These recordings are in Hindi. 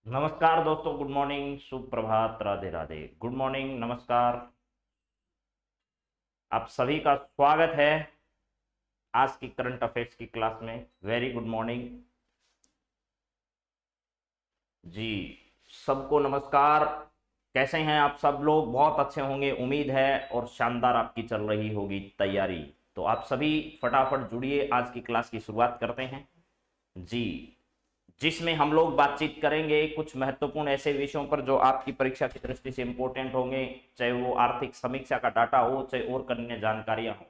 नमस्कार दोस्तों, गुड मॉर्निंग, सुप्रभात, राधे राधे। गुड मॉर्निंग, नमस्कार। आप सभी का स्वागत है आज की करंट अफेयर्स की क्लास में। वेरी गुड मॉर्निंग जी। सबको नमस्कार। कैसे हैं आप सब लोग? बहुत अच्छे होंगे उम्मीद है, और शानदार आपकी चल रही होगी तैयारी। तो आप सभी फटाफट जुड़िए, आज की क्लास की शुरुआत करते हैं जी, जिसमें हम लोग बातचीत करेंगे कुछ महत्वपूर्ण ऐसे विषयों पर जो आपकी परीक्षा की दृष्टि से इंपॉर्टेंट होंगे, चाहे वो आर्थिक समीक्षा का डाटा हो, चाहे और अन्य जानकारियां हो।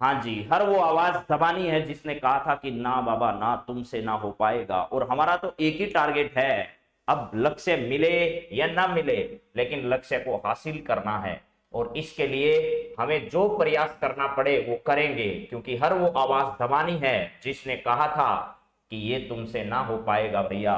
हाँ जी, हर वो आवाज दबानी है जिसने कहा था कि ना बाबा ना, तुमसे ना हो पाएगा। और हमारा तो एक ही टारगेट है, अब लक्ष्य मिले या ना मिले, लेकिन लक्ष्य को हासिल करना है। और इसके लिए हमें जो प्रयास करना पड़े वो करेंगे, क्योंकि हर वो आवाज दबानी है जिसने कहा था कि ये तुमसे ना हो पाएगा भैया।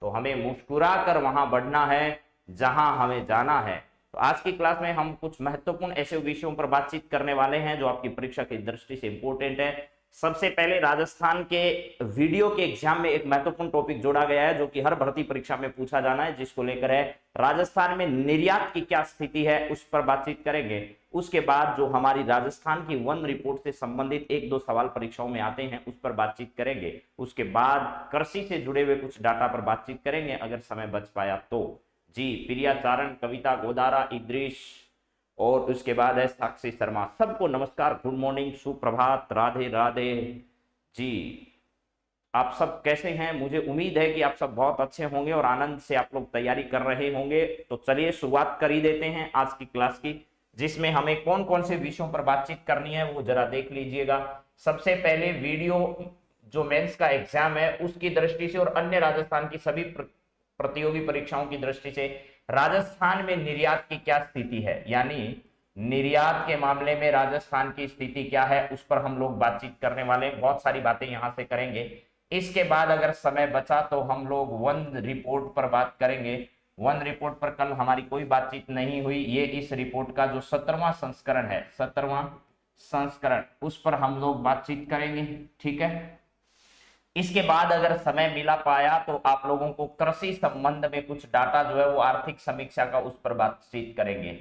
तो हमें मुस्कुरा कर वहां बढ़ना है जहां हमें जाना है। तो आज की क्लास में हम कुछ महत्वपूर्ण ऐसे विषयों पर बातचीत करने वाले हैं जो आपकी परीक्षा की दृष्टि से इंपॉर्टेंट है। सबसे पहले राजस्थान के वीडियो के एग्जाम में एक महत्वपूर्ण टॉपिक जोड़ा गया है जो कि हर भर्ती परीक्षा में पूछा जाना है, जिसको लेकर है राजस्थान में निर्यात की क्या स्थिति है, उस पर बातचीत करेंगे। उसके बाद जो हमारी राजस्थान की वन रिपोर्ट से संबंधित एक दो सवाल परीक्षाओं में आते हैं उस पर बातचीत करेंगे। उसके बाद कृषि से जुड़े हुए कुछ डाटा पर बातचीत करेंगे अगर समय बच पाया तो जी। प्रिया चारण, कविता गोदारा, इद्रीश, और उसके बाद है साक्षी शर्मा। सबको नमस्कार, गुड मॉर्निंग, सुप्रभात, राधे राधे जी। आप सब कैसे हैं? मुझे उम्मीद है कि आप सब बहुत अच्छे होंगे और आनंद से आप लोग तैयारी कर रहे होंगे। तो चलिए शुरुआत कर ही देते हैं आज की क्लास की, जिसमें हमें कौन कौन से विषयों पर बातचीत करनी है वो जरा देख लीजिएगा। सबसे पहले वीडियो जो मेंस का एग्जाम है उसकी दृष्टि से और अन्य राजस्थान की सभी प्रतियोगी परीक्षाओं की दृष्टि से राजस्थान में निर्यात की क्या स्थिति है, यानी निर्यात के मामले में राजस्थान की स्थिति क्या है, उस पर हम लोग बातचीत करने वाले हैं। बहुत सारी बातें यहां से करेंगे। इसके बाद अगर समय बचा तो हम लोग वन रिपोर्ट पर बात करेंगे। वन रिपोर्ट पर कल हमारी कोई बातचीत नहीं हुई, ये इस रिपोर्ट का जो 17वां संस्करण है, 17वां संस्करण, उस पर हम लोग बातचीत करेंगे। ठीक है। इसके बाद अगर समय मिला पाया तो आप लोगों को कृषि संबंध में कुछ डाटा जो है वो आर्थिक समीक्षा का, उस पर बातचीत करेंगे।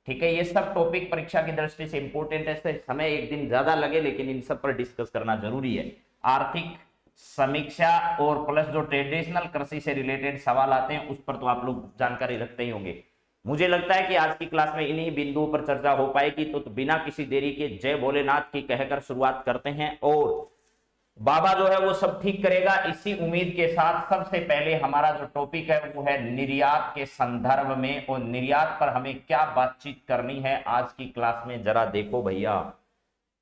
ठीक है। ये सब टॉपिक परीक्षा की दृष्टि से इंपॉर्टेंट है, समय एक दिन ज्यादा लगे लेकिन इन सब पर डिस्कस करना जरूरी है। आर्थिक समीक्षा और प्लस जो ट्रेडिशनल कृषि से रिलेटेड सवाल आते हैं उस पर तो आप लोग जानकारी रखते ही होंगे। मुझे लगता है कि आज की क्लास में इन्हीं बिंदुओं पर चर्चा हो पाएगी। तो बिना किसी देरी के जय भोलेनाथ की कहकर शुरुआत करते हैं, और बाबा जो है वो सब ठीक करेगा, इसी उम्मीद के साथ सबसे पहले हमारा जो टॉपिक है वो है निर्यात के संदर्भ में। और निर्यात पर हमें क्या बातचीत करनी है आज की क्लास में, जरा देखो भैया।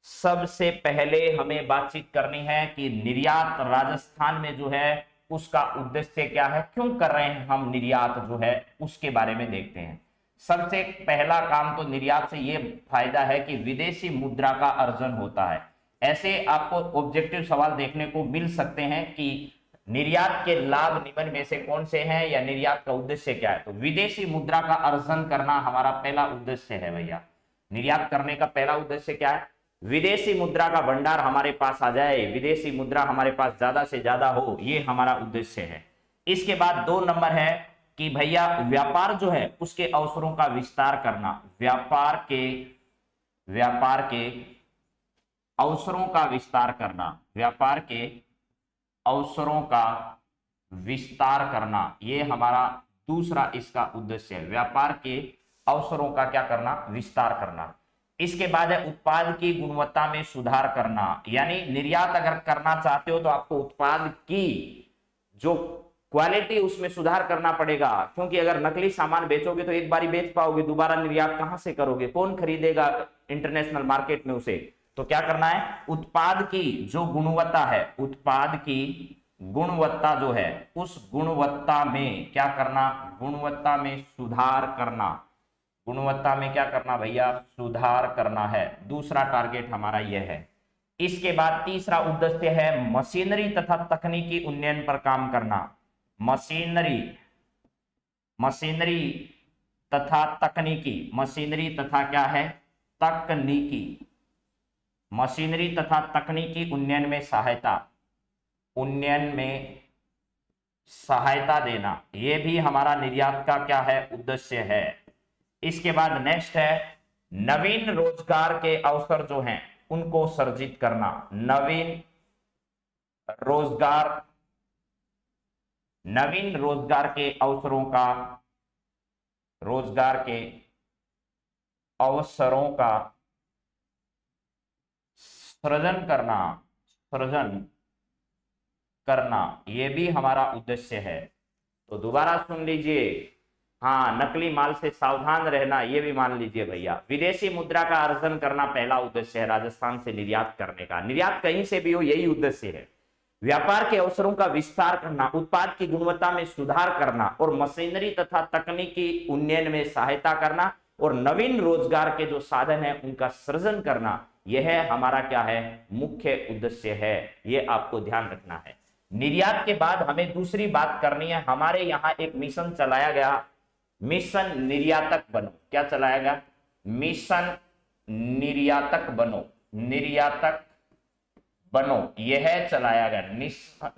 सबसे पहले हमें बातचीत करनी है कि निर्यात राजस्थान में जो है उसका उद्देश्य क्या है, क्यों कर रहे हैं हम निर्यात जो है, उसके बारे में देखते हैं। सबसे पहला काम तो निर्यात से ये फायदा है कि विदेशी मुद्रा का अर्जन होता है। ऐसे आपको ऑब्जेक्टिव सवाल देखने को मिल सकते हैं कि निर्यात के लाभ निम्न में से कौन से हैं, या निर्यात का उद्देश्य क्या है। तो विदेशी मुद्रा का अर्जन करना हमारा पहला उद्देश्य है भैया। निर्यात करने का पहला उद्देश्य क्या है? विदेशी मुद्रा का भंडार हमारे पास आ जाए, विदेशी मुद्रा हमारे पास ज्यादा से ज्यादा हो, ये हमारा उद्देश्य है। इसके बाद 2 नंबर है कि भैया व्यापार जो है उसके अवसरों का विस्तार करना। व्यापार के अवसरों का विस्तार करना, व्यापार के अवसरों का विस्तार करना, ये हमारा दूसरा इसका उद्देश्य है। व्यापार के अवसरों का क्या करना? विस्तार करना। इसके बाद है उत्पाद की गुणवत्ता में सुधार करना, यानी निर्यात अगर करना चाहते हो तो आपको उत्पाद की जो क्वालिटी उसमें सुधार करना पड़ेगा, क्योंकि अगर नकली सामान बेचोगे तो एक बार ही बेच पाओगे, दोबारा निर्यात कहां से करोगे, कौन खरीदेगा इंटरनेशनल मार्केट में उसे। तो क्या करना है? उत्पाद की जो गुणवत्ता है, उत्पाद की गुणवत्ता जो है उस गुणवत्ता में क्या करना? गुणवत्ता में सुधार करना। गुणवत्ता में क्या करना भैया? सुधार करना है। दूसरा टारगेट हमारा यह है। इसके बाद तीसरा उद्देश्य है मशीनरी तथा तकनीकी उन्नयन पर काम करना। मशीनरी मशीनरी तथा तकनीकी, मशीनरी तथा क्या है? तकनीकी, मशीनरी तथा तकनीकी उन्नयन में सहायता, उन्नयन में सहायता देना, ये भी हमारा निर्यात का क्या है, उद्देश्य है। इसके बाद नेक्स्ट है नवीन रोजगार के अवसर जो हैं उनको सृजित करना। नवीन रोजगार, नवीन रोजगार के अवसरों का, रोजगार के अवसरों का सृजन करना, सृजन करना, ये भी हमारा उद्देश्य है। तो दोबारा सुन लीजिए, हाँ, नकली माल से सावधान रहना, ये भी मान लीजिए भैया। विदेशी मुद्रा का अर्जन करना पहला उद्देश्य है राजस्थान से निर्यात करने का। निर्यात कहीं से भी हो, यही उद्देश्य है। व्यापार के अवसरों का विस्तार करना, उत्पाद की गुणवत्ता में सुधार करना और मशीनरी तथा तकनीकी उन्नयन में सहायता करना और नवीन रोजगार के जो साधन है उनका सृजन करना, यह हमारा क्या है, मुख्य उद्देश्य है। ये आपको ध्यान रखना है। निर्यात के बाद हमें दूसरी बात करनी है। हमारे यहाँ एक मिशन चलाया गया, मिशन निर्यातक बनो। क्या चलाया गया, मिशन निर्यातक बनो, निर्यातक बनो, यह चलाया गया।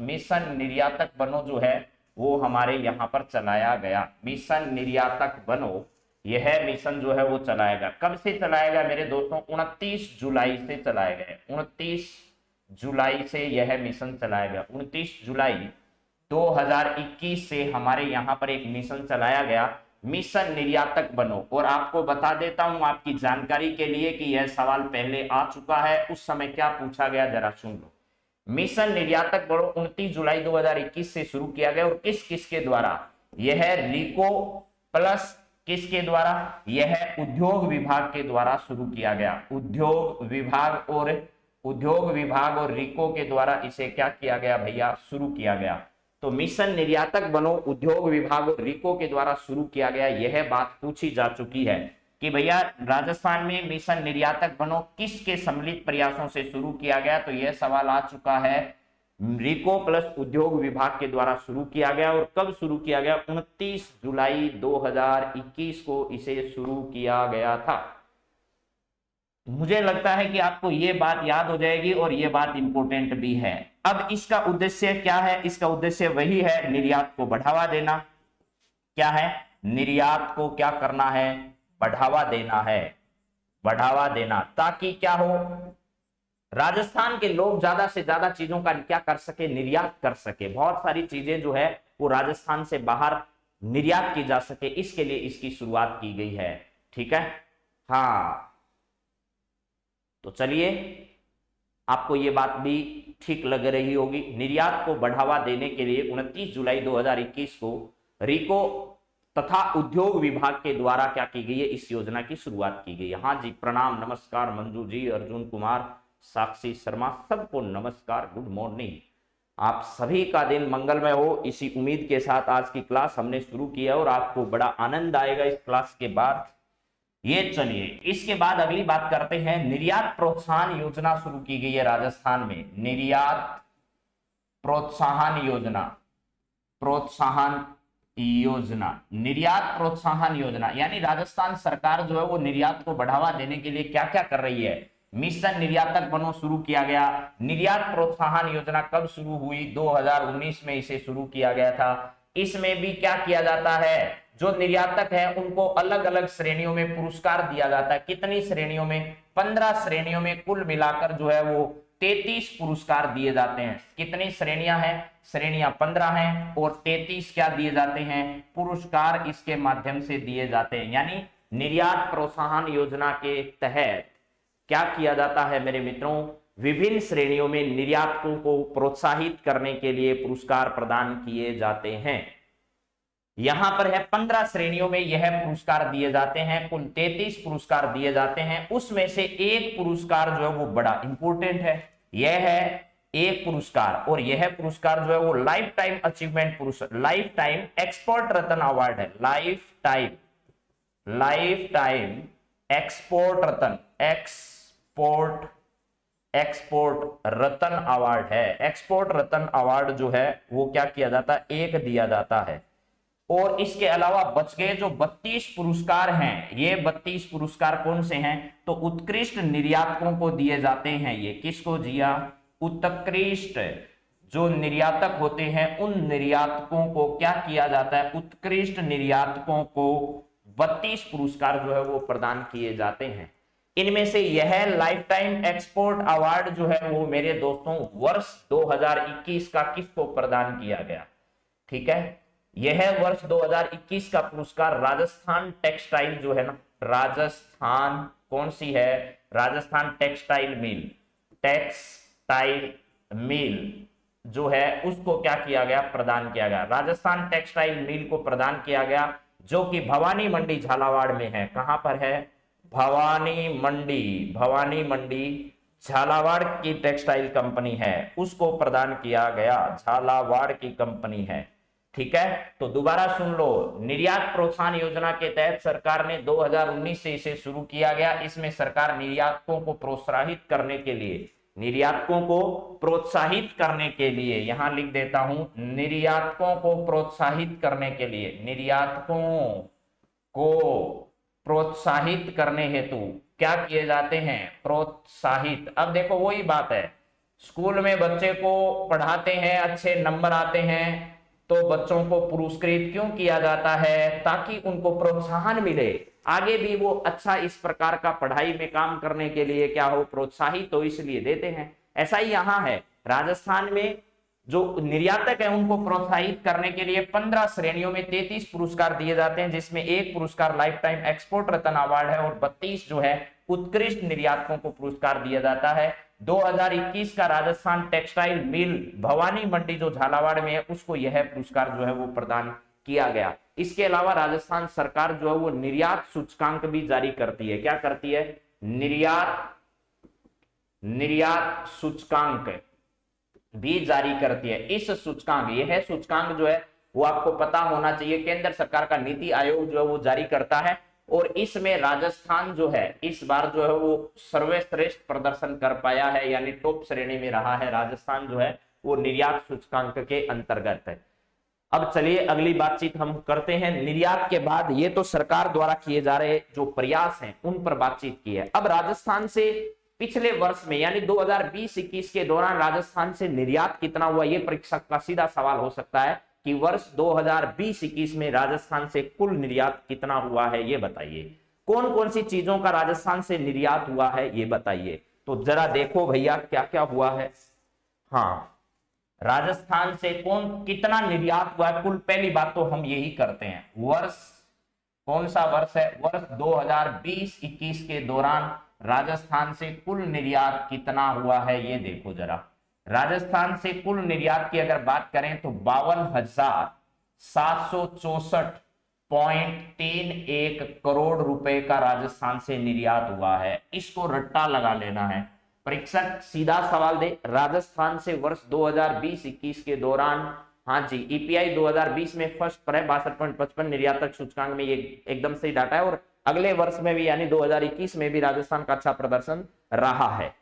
मिशन निर्यातक बनो जो है वो हमारे यहाँ पर चलाया गया। मिशन निर्यातक बनो, यह मिशन जो है वो चलाया गया। कब से चलाया गया मेरे दोस्तों, 29 जुलाई से चलाया गया। 29 जुलाई से यह मिशन चलाया गया। 29 जुलाई 2021 से हमारे यहाँ पर एक मिशन चलाया गया, मिशन निर्यातक बनो। और आपको बता देता हूं आपकी जानकारी के लिए कि यह सवाल पहले आ चुका है, उस समय क्या पूछा गया जरा सुन लो। मिशन निर्यातक बनो 29 जुलाई 2021 से शुरू किया गया और किस किस के द्वारा, यह रिको प्लस किसके द्वारा, यह उद्योग विभाग के द्वारा शुरू किया गया। उद्योग विभाग और रिको के द्वारा इसे क्या किया गया भैया, शुरू किया गया। तो मिशन निर्यातक बनो उद्योग विभाग और रिको के द्वारा शुरू किया गया। यह बात पूछी जा चुकी है कि भैया राजस्थान में मिशन निर्यातक बनो किसके सम्मिलित प्रयासों से शुरू किया गया। तो यह सवाल आ चुका है, रिको प्लस उद्योग विभाग के द्वारा शुरू किया गया। और कब शुरू किया गया, 29 जुलाई 2021 को इसे शुरू किया गया था। मुझे लगता है कि आपको ये बात याद हो जाएगी और ये बात इंपॉर्टेंट भी है। अब इसका उद्देश्य क्या है, इसका उद्देश्य वही है, निर्यात को बढ़ावा देना। क्या है, निर्यात को क्या करना है, बढ़ावा देना है, बढ़ावा देना, ताकि क्या हो, राजस्थान के लोग ज्यादा से ज्यादा चीजों का क्या कर सके, निर्यात कर सके। बहुत सारी चीजें जो है वो राजस्थान से बाहर निर्यात की जा सके, इसके लिए इसकी शुरुआत की गई है। ठीक है, हाँ, तो चलिए, आपको ये बात भी ठीक लग रही होगी। निर्यात को बढ़ावा देने के लिए 29 जुलाई 2021 को रिको तथा उद्योग विभाग के द्वारा क्या की गई है, इस योजना की शुरुआत की गई है। हाँ जी, प्रणाम, नमस्कार मंजू जी, अर्जुन कुमार, साक्षी शर्मा, सबको नमस्कार, गुड मॉर्निंग। आप सभी का दिन मंगलमय हो, इसी उम्मीद के साथ आज की क्लास हमने शुरू किया और आपको बड़ा आनंद आएगा इस क्लास के बाद। ये चलिए, इसके बाद अगली बात करते हैं। निर्यात प्रोत्साहन योजना शुरू की गई है राजस्थान में। निर्यात प्रोत्साहन योजना, प्रोत्साहन योजना, निर्यात प्रोत्साहन योजना, यानी राजस्थान सरकार जो है वो निर्यात को बढ़ावा देने के लिए क्या क्या कर रही है। मिशन निर्यातक बनो शुरू किया गया। निर्यात प्रोत्साहन योजना कब शुरू हुई, 2019 में इसे शुरू किया गया था। इसमें भी क्या किया जाता है, जो निर्यातक है उनको अलग अलग श्रेणियों में पुरस्कार दिया जाता है। कितनी श्रेणियों में, 15 श्रेणियों में, कुल मिलाकर जो है वो 33 पुरस्कार दिए जाते हैं। कितनी श्रेणियां हैं, श्रेणियां 15 हैं और 33 क्या दिए जाते हैं, पुरस्कार इसके माध्यम से दिए जाते हैं। यानी निर्यात प्रोत्साहन योजना के तहत क्या किया जाता है मेरे मित्रों, विभिन्न श्रेणियों में निर्यातकों को प्रोत्साहित करने के लिए पुरस्कार प्रदान किए जाते हैं। यहां पर है 15 श्रेणियों में यह पुरस्कार दिए जाते हैं, कुल 33 पुरस्कार दिए जाते हैं। उसमें से एक पुरस्कार जो है वो बड़ा इंपॉर्टेंट है, यह है एक पुरस्कार, और यह पुरस्कार जो है वो लाइफ टाइम अचीवमेंट पुरस्कार, लाइफ टाइम एक्सपोर्ट रत्न अवार्ड है। लाइफ टाइम एक्सपोर्ट रत्न, एक्सपोर्ट रत्न अवार्ड है। एक्सपोर्ट रत्न अवार्ड जो है वो क्या किया जाता है, एक दिया जाता है। और इसके अलावा बच गए जो 32 पुरस्कार हैं, ये 32 पुरस्कार कौन से हैं, तो उत्कृष्ट निर्यातकों को दिए जाते हैं। ये किसको दिया, उत्कृष्ट जो निर्यातक होते हैं उन निर्यातकों को क्या किया जाता है, उत्कृष्ट निर्यातकों को 32 पुरस्कार जो है वो प्रदान किए जाते हैं। इनमें से यह लाइफ टाइम एक्सपोर्ट अवार्ड जो है वो मेरे दोस्तों वर्ष 2021 का किसको प्रदान किया गया, ठीक है, यह वर्ष 2021 का पुरस्कार राजस्थान टेक्सटाइल जो है ना, राजस्थान कौन सी है, राजस्थान टेक्सटाइल मिल जो है उसको क्या किया गया, प्रदान किया गया। राजस्थान टेक्सटाइल मिल को प्रदान किया गया जो कि भवानी मंडी झालावाड़ में है। कहां पर है, भवानी मंडी झालावाड़ की टेक्सटाइल कंपनी है, उसको प्रदान किया गया, झालावाड़ की कंपनी है, ठीक है। तो दोबारा सुन लो, निर्यात प्रोत्साहन योजना के तहत सरकार ने 2019 से इसे शुरू किया गया। इसमें सरकार निर्यातकों को प्रोत्साहित करने के लिए, निर्यातकों को प्रोत्साहित करने के लिए, यहां लिख देता हूं, निर्यातकों को प्रोत्साहित करने के लिए, निर्यातकों को प्रोत्साहित करने हेतु क्या किए जाते हैं, प्रोत्साहित। अब देखो वही बात है, स्कूल में बच्चे को पढ़ाते हैं, अच्छे नंबर आते हैं तो बच्चों को पुरस्कृत क्यों किया जाता है, ताकि उनको प्रोत्साहन मिले, आगे भी वो अच्छा इस प्रकार का पढ़ाई में काम करने के लिए क्या हो, प्रोत्साहित तो इसलिए देते हैं। ऐसा ही यहाँ है, राजस्थान में जो निर्यातक है उनको प्रोत्साहित करने के लिए 15 श्रेणियों में 33 पुरस्कार दिए जाते हैं, जिसमें एक पुरस्कार लाइफ टाइम एक्सपोर्ट रत्न अवार्ड है और 32 जो है उत्कृष्ट निर्यातकों को पुरस्कार दिया जाता है। 2021 का राजस्थान टेक्सटाइल मिल भवानी मंडी जो झालावाड़ में है उसको यह पुरस्कार जो है वो प्रदान किया गया। इसके अलावा राजस्थान सरकार जो है वो निर्यात सूचकांक भी जारी करती है। क्या करती है, निर्यात सूचकांक भी जारी करती है। इस सूचकांक, यह सूचकांक जो है वो आपको पता होना चाहिए, केंद्र सरकार का नीति आयोग जो है वो जारी करता है और इसमें राजस्थान जो है इस बार जो है वो सर्वश्रेष्ठ प्रदर्शन कर पाया है, यानी टॉप श्रेणी में रहा है राजस्थान जो है वो निर्यात सूचकांक के अंतर्गत है। अब चलिए अगली बातचीत हम करते हैं। निर्यात के बाद ये तो सरकार द्वारा किए जा रहे जो प्रयास हैं उन पर बातचीत की है। अब राजस्थान से पिछले वर्ष में यानी 2020-21 के दौरान राजस्थान से निर्यात कितना हुआ, ये परीक्षक का सीधा सवाल हो सकता है कि वर्ष 2020-21 में राजस्थान से कुल निर्यात कितना हुआ है ये बताइए। कौन कौन सी चीजों का राजस्थान से निर्यात हुआ है ये बताइए। तो जरा देखो भैया क्या क्या हुआ है। हाँ, राजस्थान से कितना निर्यात हुआ है कुल, पहली बात तो हम यही करते हैं, वर्ष कौन सा वर्ष है, वर्ष 2020-21 के दौरान राजस्थान से कुल निर्यात कितना हुआ है ये देखो जरा। राजस्थान से कुल निर्यात की अगर बात करें तो 52,764.31 करोड़ रुपए का राजस्थान से निर्यात हुआ है। इसको रट्टा लगा लेना है। परीक्षक सीधा सवाल दे, राजस्थान से वर्ष 2020-21 के दौरान, हाँ जी, ईपीआई 2020 में फर्स्ट पर है 62.55 निर्यातक सूचकांक में, ये एकदम सही डाटा है और अगले वर्ष में भी यानी 2021 में भी राजस्थान का अच्छा प्रदर्शन रहा है।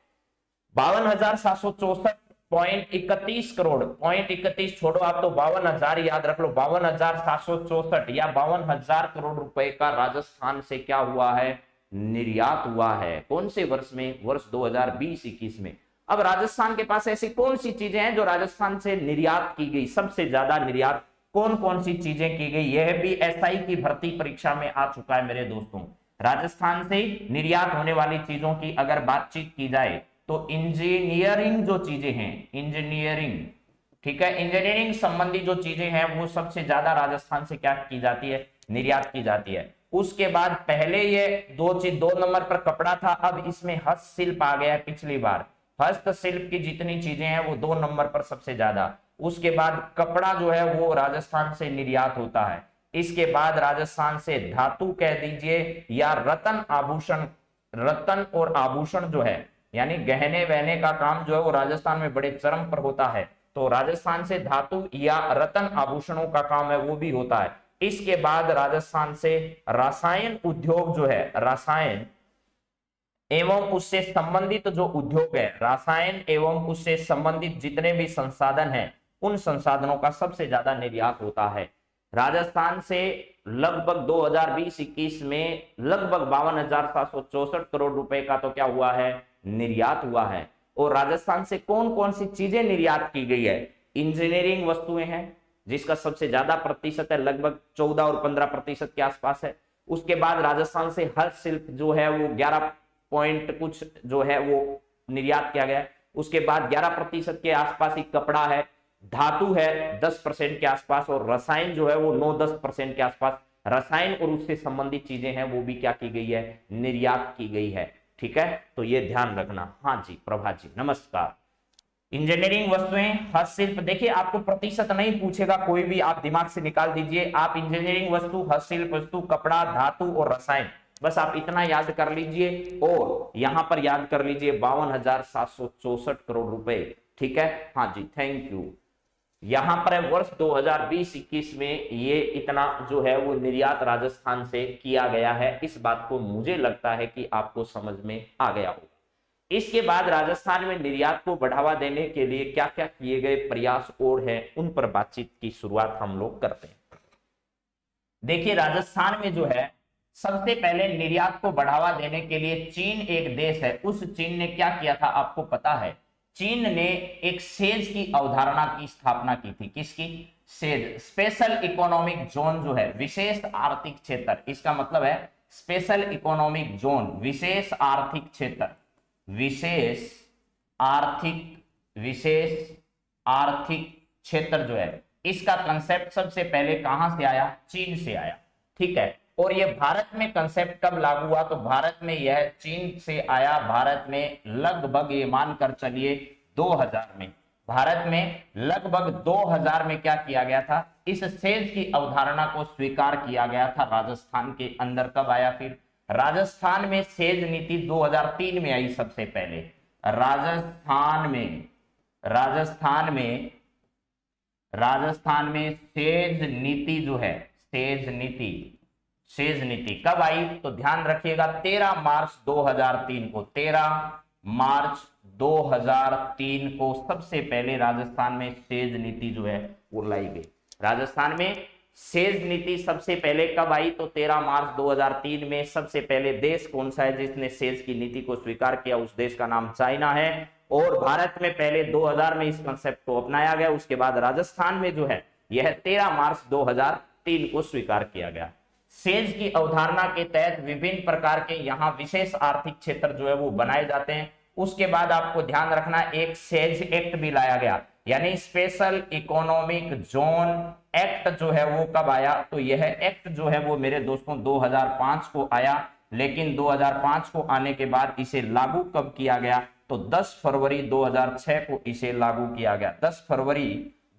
52,764.31 करोड़, 0.31 छोड़ो आप तो 52,000 याद रख लो, 52,764 या 52,000 करोड़ रुपए का राजस्थान से क्या हुआ है, निर्यात हुआ है। कौन से वर्ष में, वर्ष 2020-21 में। अब राजस्थान के पास ऐसी कौन सी चीजें हैं जो राजस्थान से निर्यात की गई, सबसे ज्यादा निर्यात कौन कौन सी चीजें की गई, यह भी एसआई की भर्ती परीक्षा में आ चुका है मेरे दोस्तों। राजस्थान से निर्यात होने वाली चीजों की अगर बातचीत की जाए तो इंजीनियरिंग जो चीजें हैं, इंजीनियरिंग, ठीक है, इंजीनियरिंग संबंधी जो चीजें हैं वो सबसे ज्यादा राजस्थान से क्या की जाती है, निर्यात की जाती है। उसके बाद पहले ये दो नंबर पर कपड़ा था, अब इसमें हस्तशिल्प आ गया है। पिछली बार हस्तशिल्प की जितनी चीजें हैं वो 2 नंबर पर सबसे ज्यादा। उसके बाद कपड़ा जो है वो राजस्थान से निर्यात होता है। इसके बाद राजस्थान से धातु कह दीजिए या रत्न आभूषण, रत्न और आभूषण जो है यानी गहने वहने का काम जो है वो राजस्थान में बड़े चरम पर होता है, तो राजस्थान से धातु या रत्न आभूषणों का काम है वो भी होता है। इसके बाद राजस्थान से रसायन उद्योग जो है, रसायन एवं उससे संबंधित जो उद्योग है, रसायन एवं उससे संबंधित जितने भी संसाधन हैं उन संसाधनों का सबसे ज्यादा निर्यात होता है। राजस्थान से लगभग 2020-21 में लगभग 52,764 करोड़ रुपए का तो क्या हुआ है, निर्यात हुआ है। और राजस्थान से कौन कौन सी चीजें निर्यात की गई है, इंजीनियरिंग वस्तुएं हैं जिसका सबसे ज्यादा प्रतिशत है, लगभग 14 और 15% के आसपास है। उसके बाद राजस्थान से हस्तशिल्प जो है वो 11 पॉइंट कुछ जो है वो निर्यात किया गया है। उसके बाद 11% के आसपास ही कपड़ा है, धातु है 10% के आसपास, और रसायन जो है वो 9-10% के आसपास रसायन और उससे संबंधित चीजें हैं वो भी क्या की गई है, निर्यात की गई है। ठीक है, तो ये ध्यान रखना। हाँ जी प्रभा जी नमस्कार। इंजीनियरिंग वस्तुएं, हस्तशिल्प, देखिए आपको प्रतिशत नहीं पूछेगा कोई भी, आप दिमाग से निकाल दीजिए। आप इंजीनियरिंग वस्तु, हस्तशिल्प वस्तु, कपड़ा, धातु और रसायन, बस आप इतना याद कर लीजिए और यहां पर याद कर लीजिए 52,764 करोड़ रुपए। ठीक है, हाँ जी थैंक यू। यहां पर है वर्ष 2020-21 में ये इतना जो है वो निर्यात राजस्थान से किया गया है। इस बात को मुझे लगता है कि आपको समझ में आ गया हो। इसके बाद राजस्थान में निर्यात को बढ़ावा देने के लिए क्या क्या किए गए प्रयास और हैं, उन पर बातचीत की शुरुआत हम लोग करते हैं। देखिए राजस्थान में जो है सबसे पहले निर्यात को बढ़ावा देने के लिए चीन एक देश है, उस चीन ने क्या किया था आपको पता है? चीन ने एक सेज की अवधारणा की स्थापना की थी। किसकी? सेज, स्पेशल इकोनॉमिक जोन जो है, विशेष आर्थिक क्षेत्र। इसका मतलब है स्पेशल इकोनॉमिक जोन, विशेष आर्थिक क्षेत्र, विशेष आर्थिक क्षेत्र जो है, इसका कंसेप्ट सबसे पहले कहां से आया? चीन से आया। ठीक है, और ये भारत में कंसेप्ट कब लागू हुआ? तो भारत में यह चीन से आया, भारत में लगभग ये मानकर चलिए 2000 में, भारत में लगभग 2000 में क्या किया गया था? इस सेज की अवधारणा को स्वीकार किया गया था राजस्थान के अंदर। कब आया फिर? राजस्थान में सेज नीति 2003 में आई सबसे पहले। राजस्थान में सेज नीति जो है, सेज नीति कब आई? तो ध्यान रखिएगा 13 मार्च 2003 को, 13 मार्च 2003 को सबसे पहले राजस्थान में सेज नीति जो है वो लाई गई। राजस्थान में सेज नीति सबसे पहले कब आई? तो 13 मार्च 2003 में। सबसे पहले देश कौन सा है जिसने सेज की नीति को स्वीकार किया? उस देश का नाम चाइना है। और भारत में पहले 2000 में इस कंसेप्ट को अपनाया गया, उसके बाद राजस्थान में जो है यह 13 मार्च 2003 को स्वीकार किया गया। सेज की अवधारणा के तहत विभिन्न प्रकार के यहाँ विशेष आर्थिक क्षेत्र जो है वो बनाए जाते हैं। उसके बाद आपको ध्यान रखना एक सेज एक्ट भी लाया गया, यानी स्पेशल इकोनॉमिक जोन एक्ट जो है वो कब आया? तो यह एक्ट जो है वो मेरे दोस्तों 2005 को आया, लेकिन 2005 को आने के बाद इसे लागू कब किया गया? तो 10 फरवरी 2006 को इसे लागू किया गया। 10 फरवरी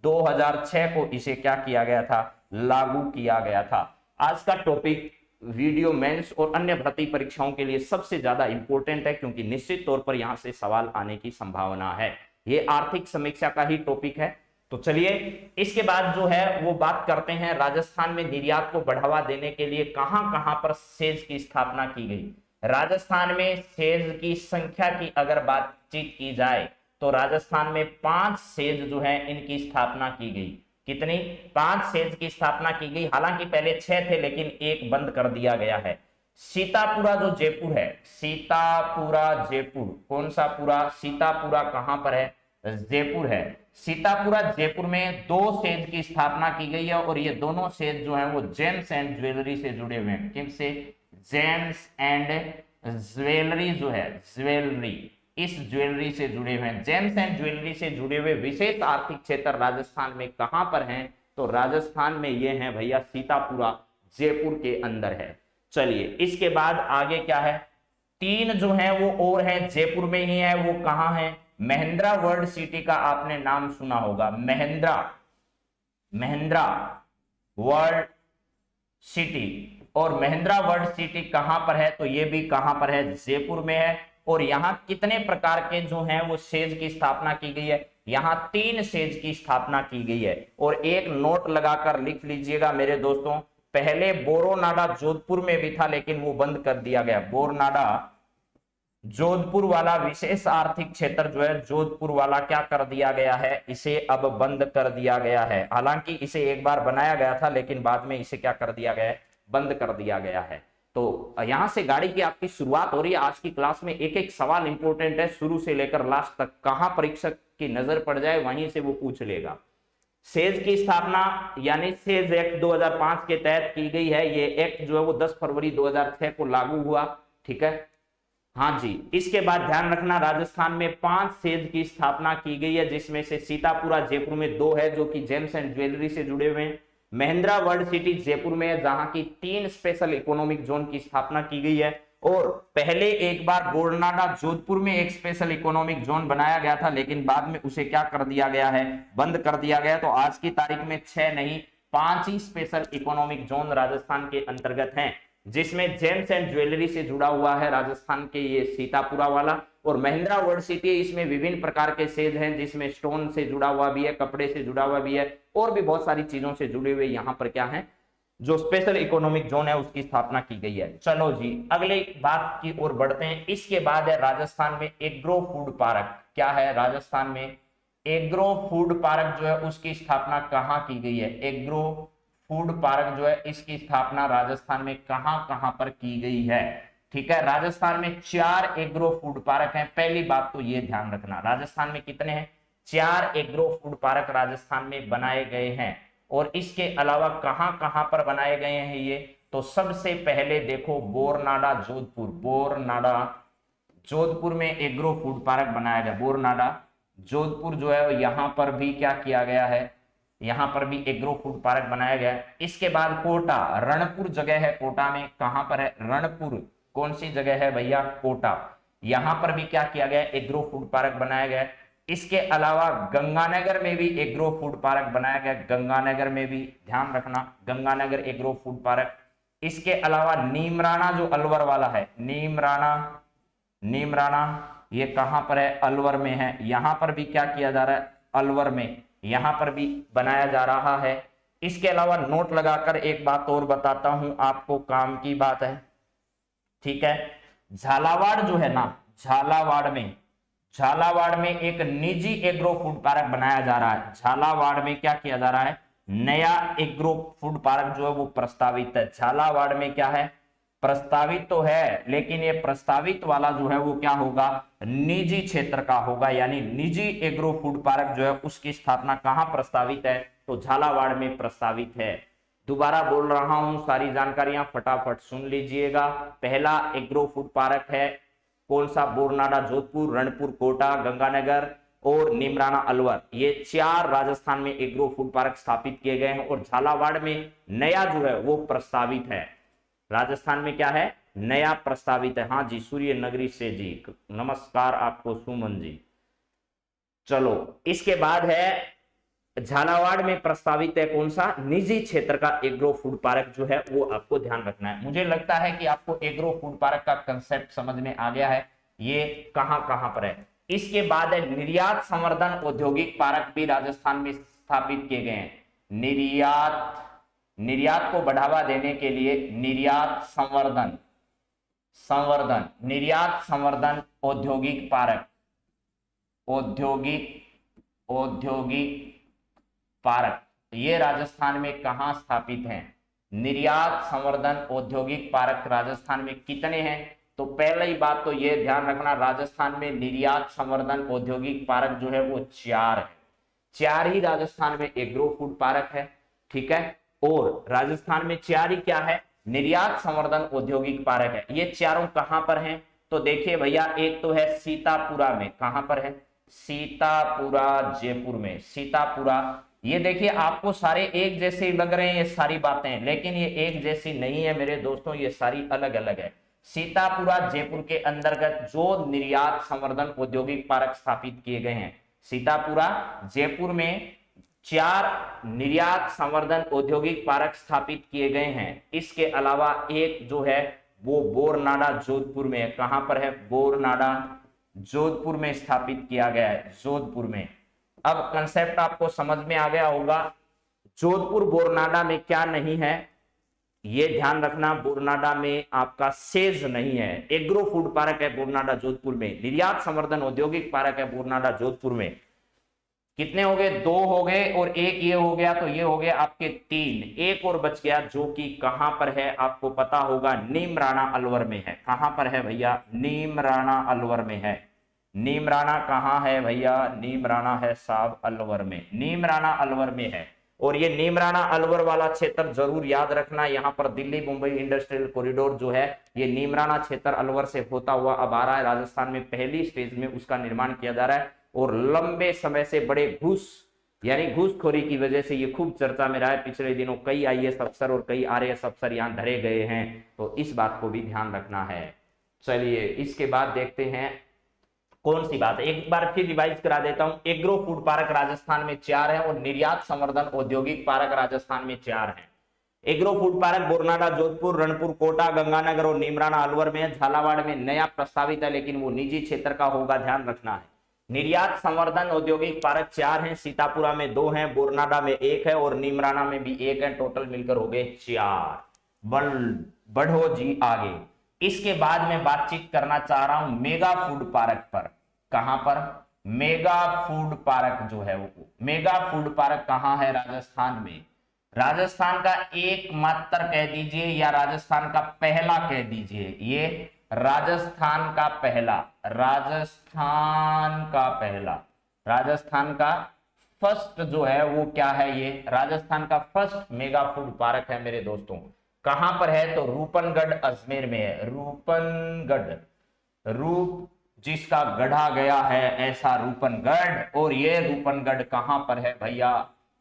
2006 को इसे क्या किया गया था? लागू किया गया था। आज का टॉपिक वीडियो मेंस और अन्य भर्ती परीक्षाओं के लिए सबसे ज्यादा इंपॉर्टेंट है, क्योंकि निश्चित तौर पर यहां से सवाल आने की संभावना है। ये आर्थिक समीक्षा का ही टॉपिक है। तो चलिए इसके बाद जो है वो बात करते हैं राजस्थान में निर्यात को बढ़ावा देने के लिए कहां पर सेज की स्थापना की गई। राजस्थान में सेज की संख्या की अगर बातचीत की जाए तो राजस्थान में 5 सेज जो है इनकी स्थापना की गई। कितनी? 5 सेज की स्थापना की गई। हालांकि पहले 6 थे लेकिन एक बंद कर दिया गया है। सीतापुरा जो जयपुर है, सीतापुरा जयपुर, कौन सा पुरा? सीतापुरा कहां पर है? जयपुर है। सीतापुरा जयपुर में 2 सेज की स्थापना की गई है और ये दोनों सेज जो है वो जेम्स एंड ज्वेलरी से जुड़े हुए हैं। किससे? जेम्स एंड ज्वेलरी जो है, ज्वेलरी, इस ज्वेलरी से जुड़े हुए हैं। जेम्स एंड ज्वेलरी से जुड़े हुए विशेष आर्थिक क्षेत्र राजस्थान में कहां पर हैं? तो राजस्थान में ये हैं भैया सीतापुरा जयपुर के अंदर है। चलिए इसके बाद आगे क्या है? 3 जो है वो और हैं, जयपुर में ही है। वो कहां है? महिंद्रा वर्ल्ड सिटी का आपने नाम सुना होगा। Mahindra world city. और महिंद्रा वर्ल्ड सिटी कहां पर है? तो ये भी कहां पर है? जयपुर में है। और यहां कितने प्रकार के जो हैं वो सेज की स्थापना की गई है? यहां 3 सेज की स्थापना की गई है। और एक नोट लगाकर लिख लीजिएगा मेरे दोस्तों, पहले बोरोनाडा जोधपुर में भी था लेकिन वो बंद कर दिया गया। बोरोनाडा जोधपुर वाला विशेष आर्थिक क्षेत्र जो है जोधपुर वाला क्या कर दिया गया है? इसे अब बंद कर दिया गया है। हालांकि इसे एक बार बनाया गया था लेकिन बाद में इसे क्या कर दिया गया है? बंद कर दिया गया है। तो यहां से गाड़ी की आपकी शुरुआत हो रही है। आज की क्लास में एक एक सवाल इंपॉर्टेंट है, शुरू से लेकर लास्ट तक। कहां परीक्षक की नजर पड़ जाए वहीं से वो पूछ लेगा। सेज की स्थापना यानी सेज एक्ट 2005 के तहत की गई है। ये एक्ट जो है वो 10 फरवरी 2006 को लागू हुआ। ठीक है, हाँ जी। इसके बाद ध्यान रखना राजस्थान में 5 सेज की स्थापना की गई है, जिसमें से सीतापुरा जयपुर में 2 है जो कि जेम्स एंड ज्वेलरी से जुड़े हुए हैं। महिंद्रा वर्ल्ड सिटी जयपुर में है जहां की 3 स्पेशल इकोनॉमिक जोन की स्थापना की गई है। और पहले एक बार बोरनाडा जोधपुर में एक स्पेशल इकोनॉमिक जोन बनाया गया था, लेकिन बाद में उसे क्या कर दिया गया है, बंद कर दिया गया। तो आज की तारीख में 6 नहीं 5 ही स्पेशल इकोनॉमिक जोन राजस्थान के अंतर्गत हैं, जिसमें जेम्स एंड ज्वेलरी से जुड़ा हुआ है राजस्थान के ये सीतापुरा वाला। और महिंद्रा वर्ल्ड सिटी, इसमें विभिन्न प्रकार के सेज हैं, जिसमें स्टोन से जुड़ा हुआ भी है, कपड़े से जुड़ा हुआ भी है, और भी बहुत सारी चीजों से जुड़े हुए यहाँ पर क्या है, जो स्पेशल इकोनॉमिक जोन है उसकी स्थापना की गई है। चलो जी अगले बात की ओर बढ़ते हैं। इसके बाद है राजस्थान में एग्रो फूड पार्क। क्या है, राजस्थान में एग्रो फूड पार्क जो है उसकी स्थापना कहाँ की गई है। एग्रो फूड पार्क जो है इसकी स्थापना राजस्थान में कहां पर की गई है। ठीक है, राजस्थान में 4 एग्रो फूड पार्क हैं। पहली बात तो ये ध्यान रखना, राजस्थान में कितने हैं, 4 एग्रो फूड पार्क राजस्थान में बनाए गए हैं। और इसके अलावा कहां पर बनाए गए हैं ये, तो सबसे पहले देखो बोरनाडा जोधपुर, बोरनाडा जोधपुर में एग्रो फूड पार्क बनाया गया। बोरनाडा जोधपुर जो है यहाँ पर भी क्या किया गया है, यहाँ पर भी एग्रो फूड पार्क बनाया गया है। इसके बाद कोटा, रणपुर जगह है, कोटा में कहां पर है, रणपुर कौन सी जगह है भैया, कोटा, यहां पर भी क्या किया गया, एग्रो फूड पार्क बनाया गया है। इसके अलावा गंगानगर में भी एग्रो फूड पार्क बनाया गया, गंगानगर में भी ध्यान रखना, गंगानगर एग्रो फूड पार्क। इसके अलावा नीमराणा जो अलवर वाला है, नीमराणा ये कहां पर है, अलवर में है, यहां पर भी क्या किया जा रहा है, अलवर में यहां पर भी बनाया जा रहा है। इसके अलावा नोट लगाकर एक बात और बताता हूं आपको, काम की बात है। ठीक है, झालावाड़ जो है ना, झालावाड़ में एक निजी एग्रो फूड पार्क बनाया जा रहा है। झालावाड़ में क्या किया जा रहा है, नया एग्रो फूड पार्क जो है वो प्रस्तावित है। झालावाड़ में क्या है, प्रस्तावित तो है, लेकिन ये प्रस्तावित वाला जो है वो क्या होगा, निजी क्षेत्र का होगा, यानी निजी एग्रो फूड पार्क जो है उसकी स्थापना कहां प्रस्तावित है, तो झालावाड़ में प्रस्तावित है। दोबारा बोल रहा हूं, सारी जानकारियां फटाफट सुन लीजिएगा। पहला एग्रो फूड पार्क है कौन सा, बोरनाडा जोधपुर, रणपुर कोटा, गंगानगर और नीमराणा अलवर, ये 4 राजस्थान में एग्रो फूड पार्क स्थापित किए गए हैं। और झालावाड़ में नया जो है वो प्रस्तावित है, राजस्थान में क्या है, नया प्रस्तावित है। हाँ जी, सूर्य नगरी से जी नमस्कार आपको सुमन जी। चलो इसके बाद है झालावाड़ में प्रस्तावित है कौन सा, निजी क्षेत्र का एग्रो फूड पार्क जो है वो आपको ध्यान रखना है। मुझे लगता है कि आपको एग्रो फूड पार्क का कंसेप्ट समझ में आ गया है, ये कहां पर है। इसके बाद है निर्यात संवर्धन औद्योगिक पार्क भी राजस्थान में स्थापित किए गए हैं। निर्यात को बढ़ावा देने के लिए निर्यात संवर्धन औद्योगिक पार्क, औद्योगिक पार्क ये राजस्थान में कहां स्थापित हैं। निर्यात संवर्धन औद्योगिक पार्क राजस्थान में कितने हैं, तो पहली बात तो ये ध्यान रखना, राजस्थान में निर्यात संवर्धन औद्योगिक पार्क जो है वो 4 है। 4 ही राजस्थान में एग्रो फूड पार्क है। ठीक है, और राजस्थान में 4 ही क्या है, निर्यात संवर्धन औद्योगिक पार्क है। ये चारों कहां पर हैं, तो देखिए भैया, एक तो है सीतापुरा में, कहां पर है, सीतापुरा जयपुर में, सीतापुरा। ये देखिए आपको सारे एक जैसे लग रहे हैं ये सारी बातें, लेकिन ये एक जैसी नहीं है मेरे दोस्तों, ये सारी अलग अलग है। सीतापुरा जयपुर के अंतर्गत जो निर्यात संवर्धन औद्योगिक पार्क स्थापित किए गए हैं, सीतापुरा जयपुर में 4 निर्यात संवर्धन औद्योगिक पार्क स्थापित किए गए हैं। इसके अलावा एक जो है वो बोरनाडा जोधपुर में है, कहां पर है, बोरनाडा जोधपुर में स्थापित किया गया है, जोधपुर में। अब कंसेप्ट आपको समझ में आ गया होगा। जोधपुर बोरनाडा में क्या नहीं है, ये ध्यान रखना, बोरनाडा में आपका सेज नहीं है। एग्रो फूड पार्क है बोरनाडा जोधपुर में, निर्यात संवर्धन औद्योगिक पार्क है बोरनाडा जोधपुर में। कितने हो गए, 2 हो गए, और एक ये हो गया, तो ये हो गए आपके 3। एक और बच गया जो कि कहां पर है, आपको पता होगा, नीमराणा अलवर में है। कहां पर है भैया, नीमराणा अलवर में है। नीमराणा कहाँ है भैया? नीमराणा है साहब अलवर में, नीमराणा अलवर में है। और ये नीमराणा अलवर वाला क्षेत्र जरूर याद रखना, यहाँ पर दिल्ली मुंबई इंडस्ट्रियल कॉरिडोर जो है ये नीमराणा क्षेत्र अलवर से होता हुआ अब आ रहा है। राजस्थान में पहली स्टेज में उसका निर्माण किया जा रहा है और लंबे समय से बड़े घूस यानी घूसखोरी की वजह से ये खूब चर्चा में रहा है। पिछले दिनों कई आईएएस अफसर और कई आरएएस अफसर यहाँ धरे गए हैं, तो इस बात को भी ध्यान रखना है। चलिए इसके बाद देखते हैं कौन सी बात है, एक बार फिर रिवाइज करा देता हूं। एग्रो फूड पार्क राजस्थान में 4 है और निर्यात संवर्धन औद्योगिक पार्क राजस्थान में 4 है। Agro food park Boranada, Jodhpur, Ranpur, Kota, Ganganagar और नीमराणा अलवर में है। झालावाड़ में नया प्रस्तावित है लेकिन वो निजी क्षेत्र का होगा, ध्यान रखना है। निर्यात संवर्धन औद्योगिक पार्क 4 हैं, सीतापुरा में 2 हैं, बोरनाडा में 1 है और नीमराणा में भी 1 है। टोटल मिलकर हो गए 4। बढ़ो जी आगे। इसके बाद मैं बातचीत करना चाह रहा हूं मेगा फूड पार्क पर। कहां पर? मेगा फूड पार्क जो है वो, मेगा फूड पार्क कहां है? राजस्थान में। राजस्थान का एकमात्र कह दीजिए या राजस्थान का पहला कह दीजिए। ये राजस्थान का पहला, राजस्थान का पहला, राजस्थान का फर्स्ट जो है वो क्या है? ये राजस्थान का फर्स्ट मेगा फूड पार्क है मेरे दोस्तों। कहां पर है? तो रूपनगढ़ अजमेर में है। रूपनगढ़, रूप जिसका गढ़ा गया है ऐसा रूपनगढ़, और ये रूपनगढ़ कहां पर है भैया?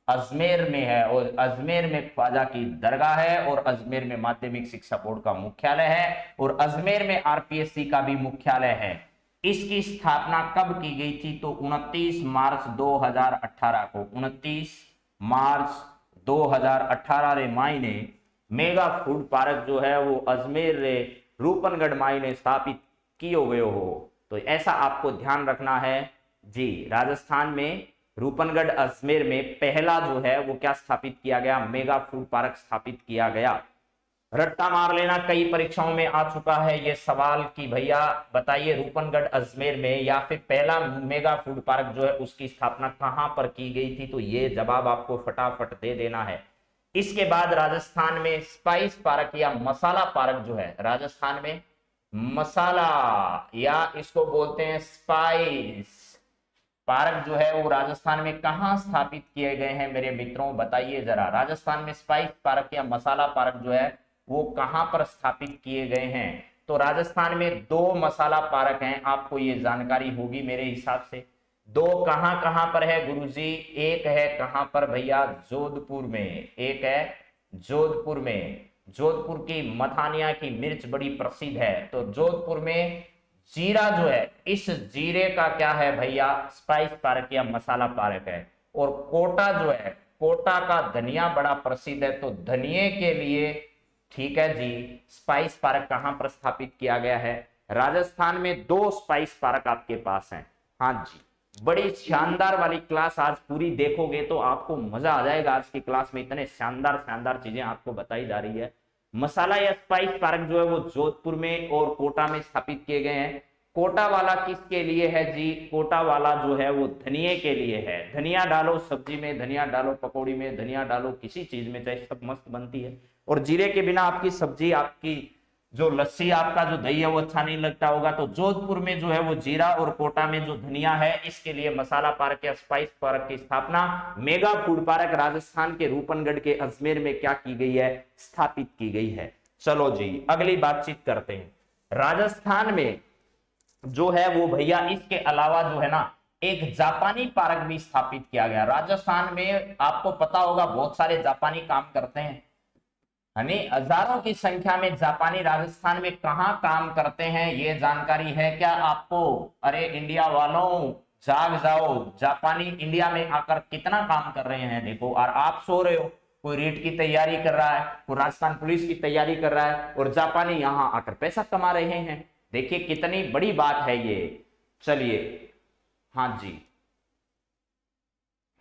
अजमेर में है। और अजमेर में ख्वाजा की दरगाह है और अजमेर में माध्यमिक शिक्षा बोर्ड का मुख्यालय है और अजमेर में आरपीएससी का भी मुख्यालय है। इसकी स्थापना कब की गई थी? तो 29 मार्च 2018 को, 29 मार्च 2018 रे मायने मेगा फूड पार्क जो है वो अजमेर रे रूपनगढ़ मायने स्थापित कियो गयो हो। तो ऐसा आपको ध्यान रखना है जी। राजस्थान में रूपनगढ़ अजमेर में पहला जो है वो क्या स्थापित किया गया? मेगा फूड पार्क स्थापित किया गया। रट्टा मार लेना, कई परीक्षाओं में आ चुका है ये सवाल कि भैया बताइए रूपनगढ़ अजमेर में या फिर पहला मेगा फूड पार्क जो है उसकी स्थापना कहां पर की गई थी? तो ये जवाब आपको फटाफट दे देना है। इसके बाद राजस्थान में स्पाइस पार्क या मसाला पार्क जो है, राजस्थान में मसाला या इसको बोलते हैं स्पाइस पार्क जो है वो राजस्थान में कहां स्थापित किए गए हैं मेरे मित्रों? बताइए जरा। राजस्थान में स्पाइस पार्क या मसाला पार्क जो है वो कहां पर स्थापित किए गए हैं? तो राजस्थान में 2 मसाला पार्क हैं, आपको ये जानकारी होगी मेरे हिसाब से। 2 कहां कहां पर है गुरुजी? एक है कहां पर भैया? जोधपुर में। एक है जोधपुर में। जोधपुर की मथानिया की मिर्च बड़ी प्रसिद्ध है, तो जोधपुर में जीरा जो है, इस जीरे का क्या है भैया? स्पाइस पार्क या मसाला पार्क है। और कोटा जो है, कोटा का धनिया बड़ा प्रसिद्ध है, तो धनिये के लिए ठीक है जी स्पाइस पार्क कहां पर स्थापित किया गया है? राजस्थान में 2 स्पाइस पार्क आपके पास हैं। हाँ जी, बड़ी शानदार वाली क्लास आज पूरी देखोगे तो आपको मजा आ जाएगा। आज की क्लास में इतने शानदार शानदार चीजें आपको बताई जा रही है। मसाला या स्पाइस पार्क जो है वो जोधपुर में और कोटा में स्थापित किए गए हैं। कोटा वाला किसके लिए है जी? कोटा वाला जो है वो धनिये के लिए है। धनिया डालो सब्जी में, धनिया डालो पकौड़ी में, धनिया डालो किसी चीज में, चाहे सब मस्त बनती है। और जीरे के बिना आपकी सब्जी, आपकी जो लस्सी, आपका जो दही है वो अच्छा नहीं लगता होगा। तो जोधपुर में जो है वो जीरा और कोटा में जो धनिया है, इसके लिए मसाला पार्क या स्पाइस पार्क की स्थापना मेगा फूड पार्क राजस्थान के रूपनगढ़ के अजमेर में क्या की गई है? स्थापित की गई है। चलो जी अगली बातचीत करते हैं। राजस्थान में जो है वो भैया इसके अलावा जो है ना एक जापानी पार्क भी स्थापित किया गया। राजस्थान में आपको पता होगा बहुत सारे जापानी काम करते हैं, यानी हजारों की संख्या में जापानी राजस्थान में कहां काम करते हैं ये जानकारी है क्या आपको? अरे इंडिया वालों जाग जाओ, जापानी इंडिया में आकर कितना काम कर रहे हैं देखो। और आप सो रहे हो, कोई रीट की तैयारी कर रहा है, कोई राजस्थान पुलिस की तैयारी कर रहा है और जापानी यहां आकर पैसा कमा रहे हैं। देखिए कितनी बड़ी बात है ये। चलिए हाँ जी,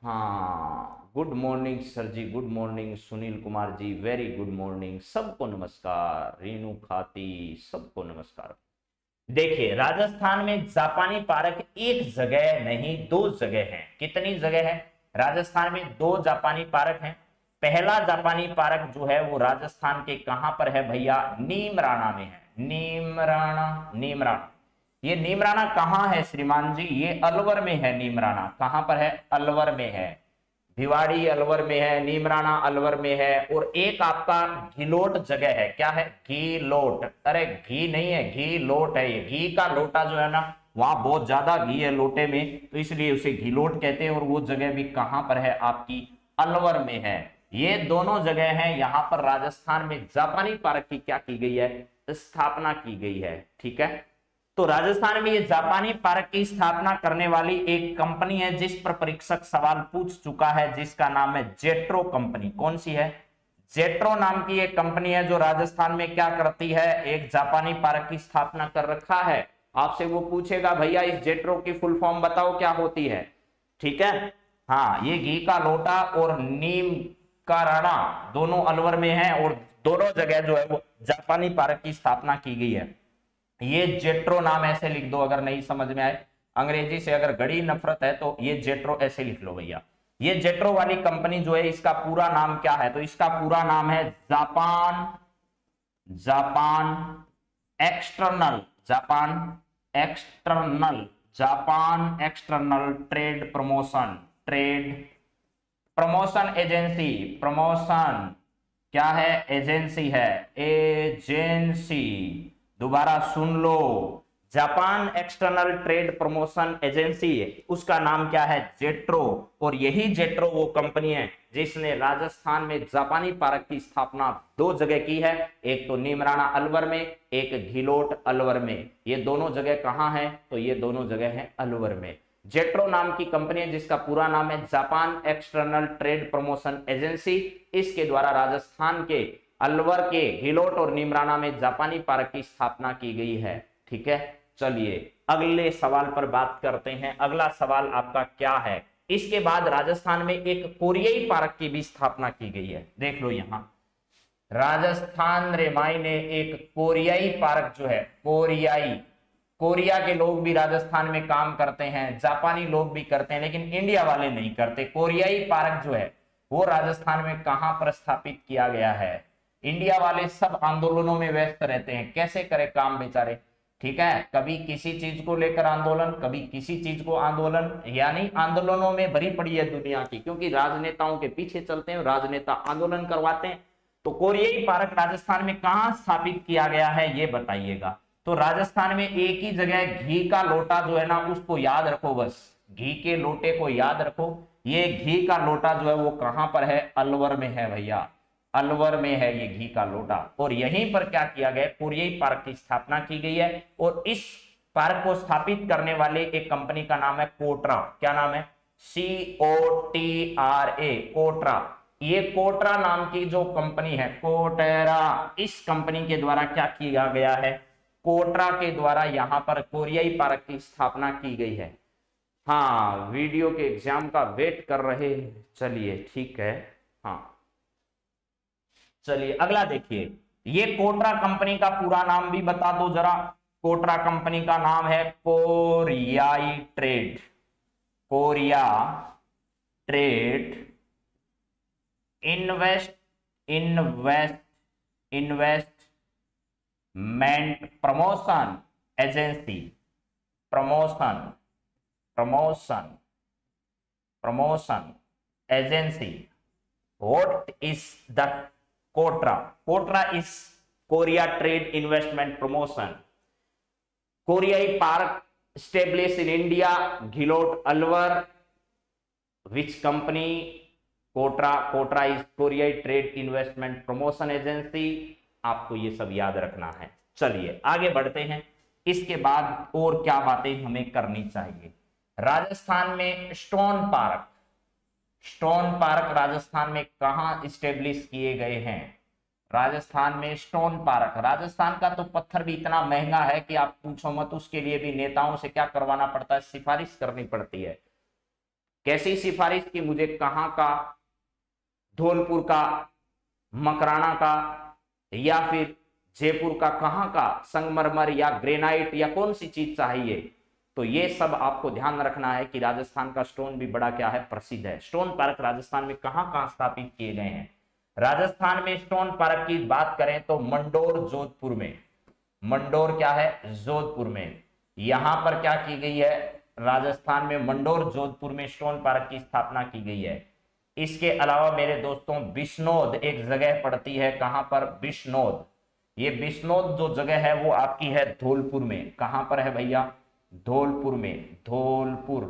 हाँ गुड मॉर्निंग सर जी, good morning Sunil Kumar ji, very good morning, सबको नमस्कार। रीनू खाती, सबको नमस्कार। देखिए राजस्थान में जापानी पार्क एक जगह नहीं 2 जगह हैं। कितनी जगह है? राजस्थान में 2 जापानी पार्क हैं। पहला जापानी पार्क जो है वो राजस्थान के कहां पर है भैया? नीमराणा में है। नीमराणा, नीमराणा ये नीमराना कहाँ है श्रीमान जी? ये अलवर में है नीमराना। कहाँ पर है? अलवर में है। भिवाड़ी अलवर में है, नीमराना अलवर में है। और एक आपका घिलोट जगह है। क्या है? घीलोट। अरे घी नहीं है, घीलोट है। ये घी का लोटा जो है ना, वहां बहुत ज्यादा घी है लोटे में, तो इसलिए उसे घीलोट कहते हैं। और वो जगह भी कहां पर है? आपकी अलवर में है। ये दोनों जगह हैं। यहां पर राजस्थान में जापानी पार्क की क्या की गई है? स्थापना की गई है। ठीक है, तो राजस्थान में ये जापानी पार्क की स्थापना करने वाली एक कंपनी है जिस पर परीक्षक सवाल पूछ चुका है, जिसका नाम है जेट्रो कंपनी। कौन सी है? जेट्रो नाम की एक कंपनी है जो राजस्थान में क्या करती है? एक जापानी पार्क की स्थापना कर रखा है। आपसे वो पूछेगा भैया इस जेट्रो की फुल फॉर्म बताओ क्या होती है। ठीक है, हाँ, ये घी का लोटा और नीम का राणा दोनों अलवर में है और दोनों जगह जो है वो जापानी पार्क की स्थापना की गई है। ये जेट्रो नाम ऐसे लिख दो अगर नहीं समझ में आए। अंग्रेजी से अगर गड़ी नफरत है तो ये जेट्रो ऐसे लिख लो भैया। ये जेट्रो वाली कंपनी जो है इसका पूरा नाम क्या है? तो इसका पूरा नाम है Japan external Japan external trade promotion agency. Promotion क्या है? एजेंसी है। एजेंसी, दोबारा सुन लो, Japan external trade promotion agency, उसका नाम क्या है? जेट्रो। और यही जेट्रो वो कंपनी है जिसने राजस्थान में जापानी पार्क की स्थापना दो जगह की है। एक तो नीमराना अलवर में, एक घिलोट अलवर में। ये दोनों जगह कहां है? तो ये दोनों जगह है अलवर में। जेट्रो नाम की कंपनी है जिसका पूरा नाम है Japan external trade promotion agency. इसके द्वारा राजस्थान के अलवर के घिलोट और नीमराना में जापानी पार्क की स्थापना की गई है। ठीक है, चलिए अगले सवाल पर बात करते हैं। अगला सवाल आपका क्या है? इसके बाद राजस्थान में एक कोरियाई पार्क की भी स्थापना की गई है। देख लो यहां, राजस्थान रेमाई ने एक कोरियाई पार्क जो है, कोरिया के लोग भी राजस्थान में काम करते हैं, जापानी लोग भी करते हैं, लेकिन इंडिया वाले नहीं करते। कोरियाई पार्क जो है वो राजस्थान में कहां पर स्थापित किया गया है? इंडिया वाले सब आंदोलनों में व्यस्त रहते हैं, कैसे करे काम बेचारे। ठीक है, कभी किसी चीज को लेकर आंदोलन, कभी किसी चीज को आंदोलन, यानी आंदोलनों में भरी पड़ी है दुनिया की, क्योंकि राजनेताओं के पीछे चलते हैं, राजनेता आंदोलन करवाते हैं। तो कोरियाई पार्क राजस्थान में कहां स्थापित किया गया है ये बताइएगा। तो राजस्थान में एक ही जगह, घी का लोटा जो है ना उसको याद रखो, बस घी के लोटे को याद रखो। ये घी का लोटा जो है वो कहां पर है? अलवर में है भैया, अलवर में है ये घी का लोटा। और यहीं पर क्या किया गया? कोरियाई पार्क की स्थापना की गई है। और इस पार्क को स्थापित करने वाले एक कंपनी का नाम है कोटरा। क्या नाम है? COTRA, कोटरा। ये कोटरा नाम की जो कंपनी है, कोटेरा, इस कंपनी के द्वारा क्या किया गया है? कोटरा के द्वारा यहां पर कोरियाई पार्क की स्थापना की गई है। हाँ, वीडियो के एग्जाम का वेट कर रहे, चलिए ठीक है। हाँ, चलिए अगला देखिए, ये कोटरा कंपनी का पूरा नाम भी बता दो जरा। कोटरा कंपनी का नाम है कोरियाई trade, Korea trade investment promotion agency. Promotion agency. What is the Kotra? Kotra is Korea Trade Investment Promotion. Koreai Park established in India, Ghilot Alwar. Which company? Kotra. Kotra is Koreai Trade Investment Promotion Agency. आपको ये सब याद रखना है। चलिए आगे बढ़ते हैं। इसके बाद और क्या बातें हमें करनी चाहिए? राजस्थान में स्टोन पार्क राजस्थान में कहां स्टेब्लिश किए गए हैं? राजस्थान में स्टोन पार्क। राजस्थान का तो पत्थर भी इतना महंगा है कि आप पूछो मत, उसके लिए भी नेताओं से क्या करवाना पड़ता है? सिफारिश करनी पड़ती है। कैसी सिफारिश की? मुझे कहां का? धौलपुर का, मकराना का, या फिर जयपुर का? कहां का? संगमरमर या ग्रेनाइट या कौन सी चीज चाहिए? तो ये सब आपको ध्यान रखना है कि राजस्थान का स्टोन भी बड़ा क्या है? प्रसिद्ध है। स्टोन पार्क राजस्थान में कहां कहां स्थापित किए गए हैं? राजस्थान में स्टोन पार्क की बात करें तो मंडोर, जोधपुर में। मंडोर क्या है? जोधपुर में। यहां पर क्या की गई है, राजस्थान में मंडोर जोधपुर में स्टोन पार्क की स्थापना की गई है। इसके अलावा मेरे दोस्तों बिश्नोद एक जगह पड़ती है, कहां पर, बिश्नोद। ये बिश्नोद जो जगह है वो आपकी है धौलपुर में। कहां पर है भैया, धौलपुर में, धौलपुर,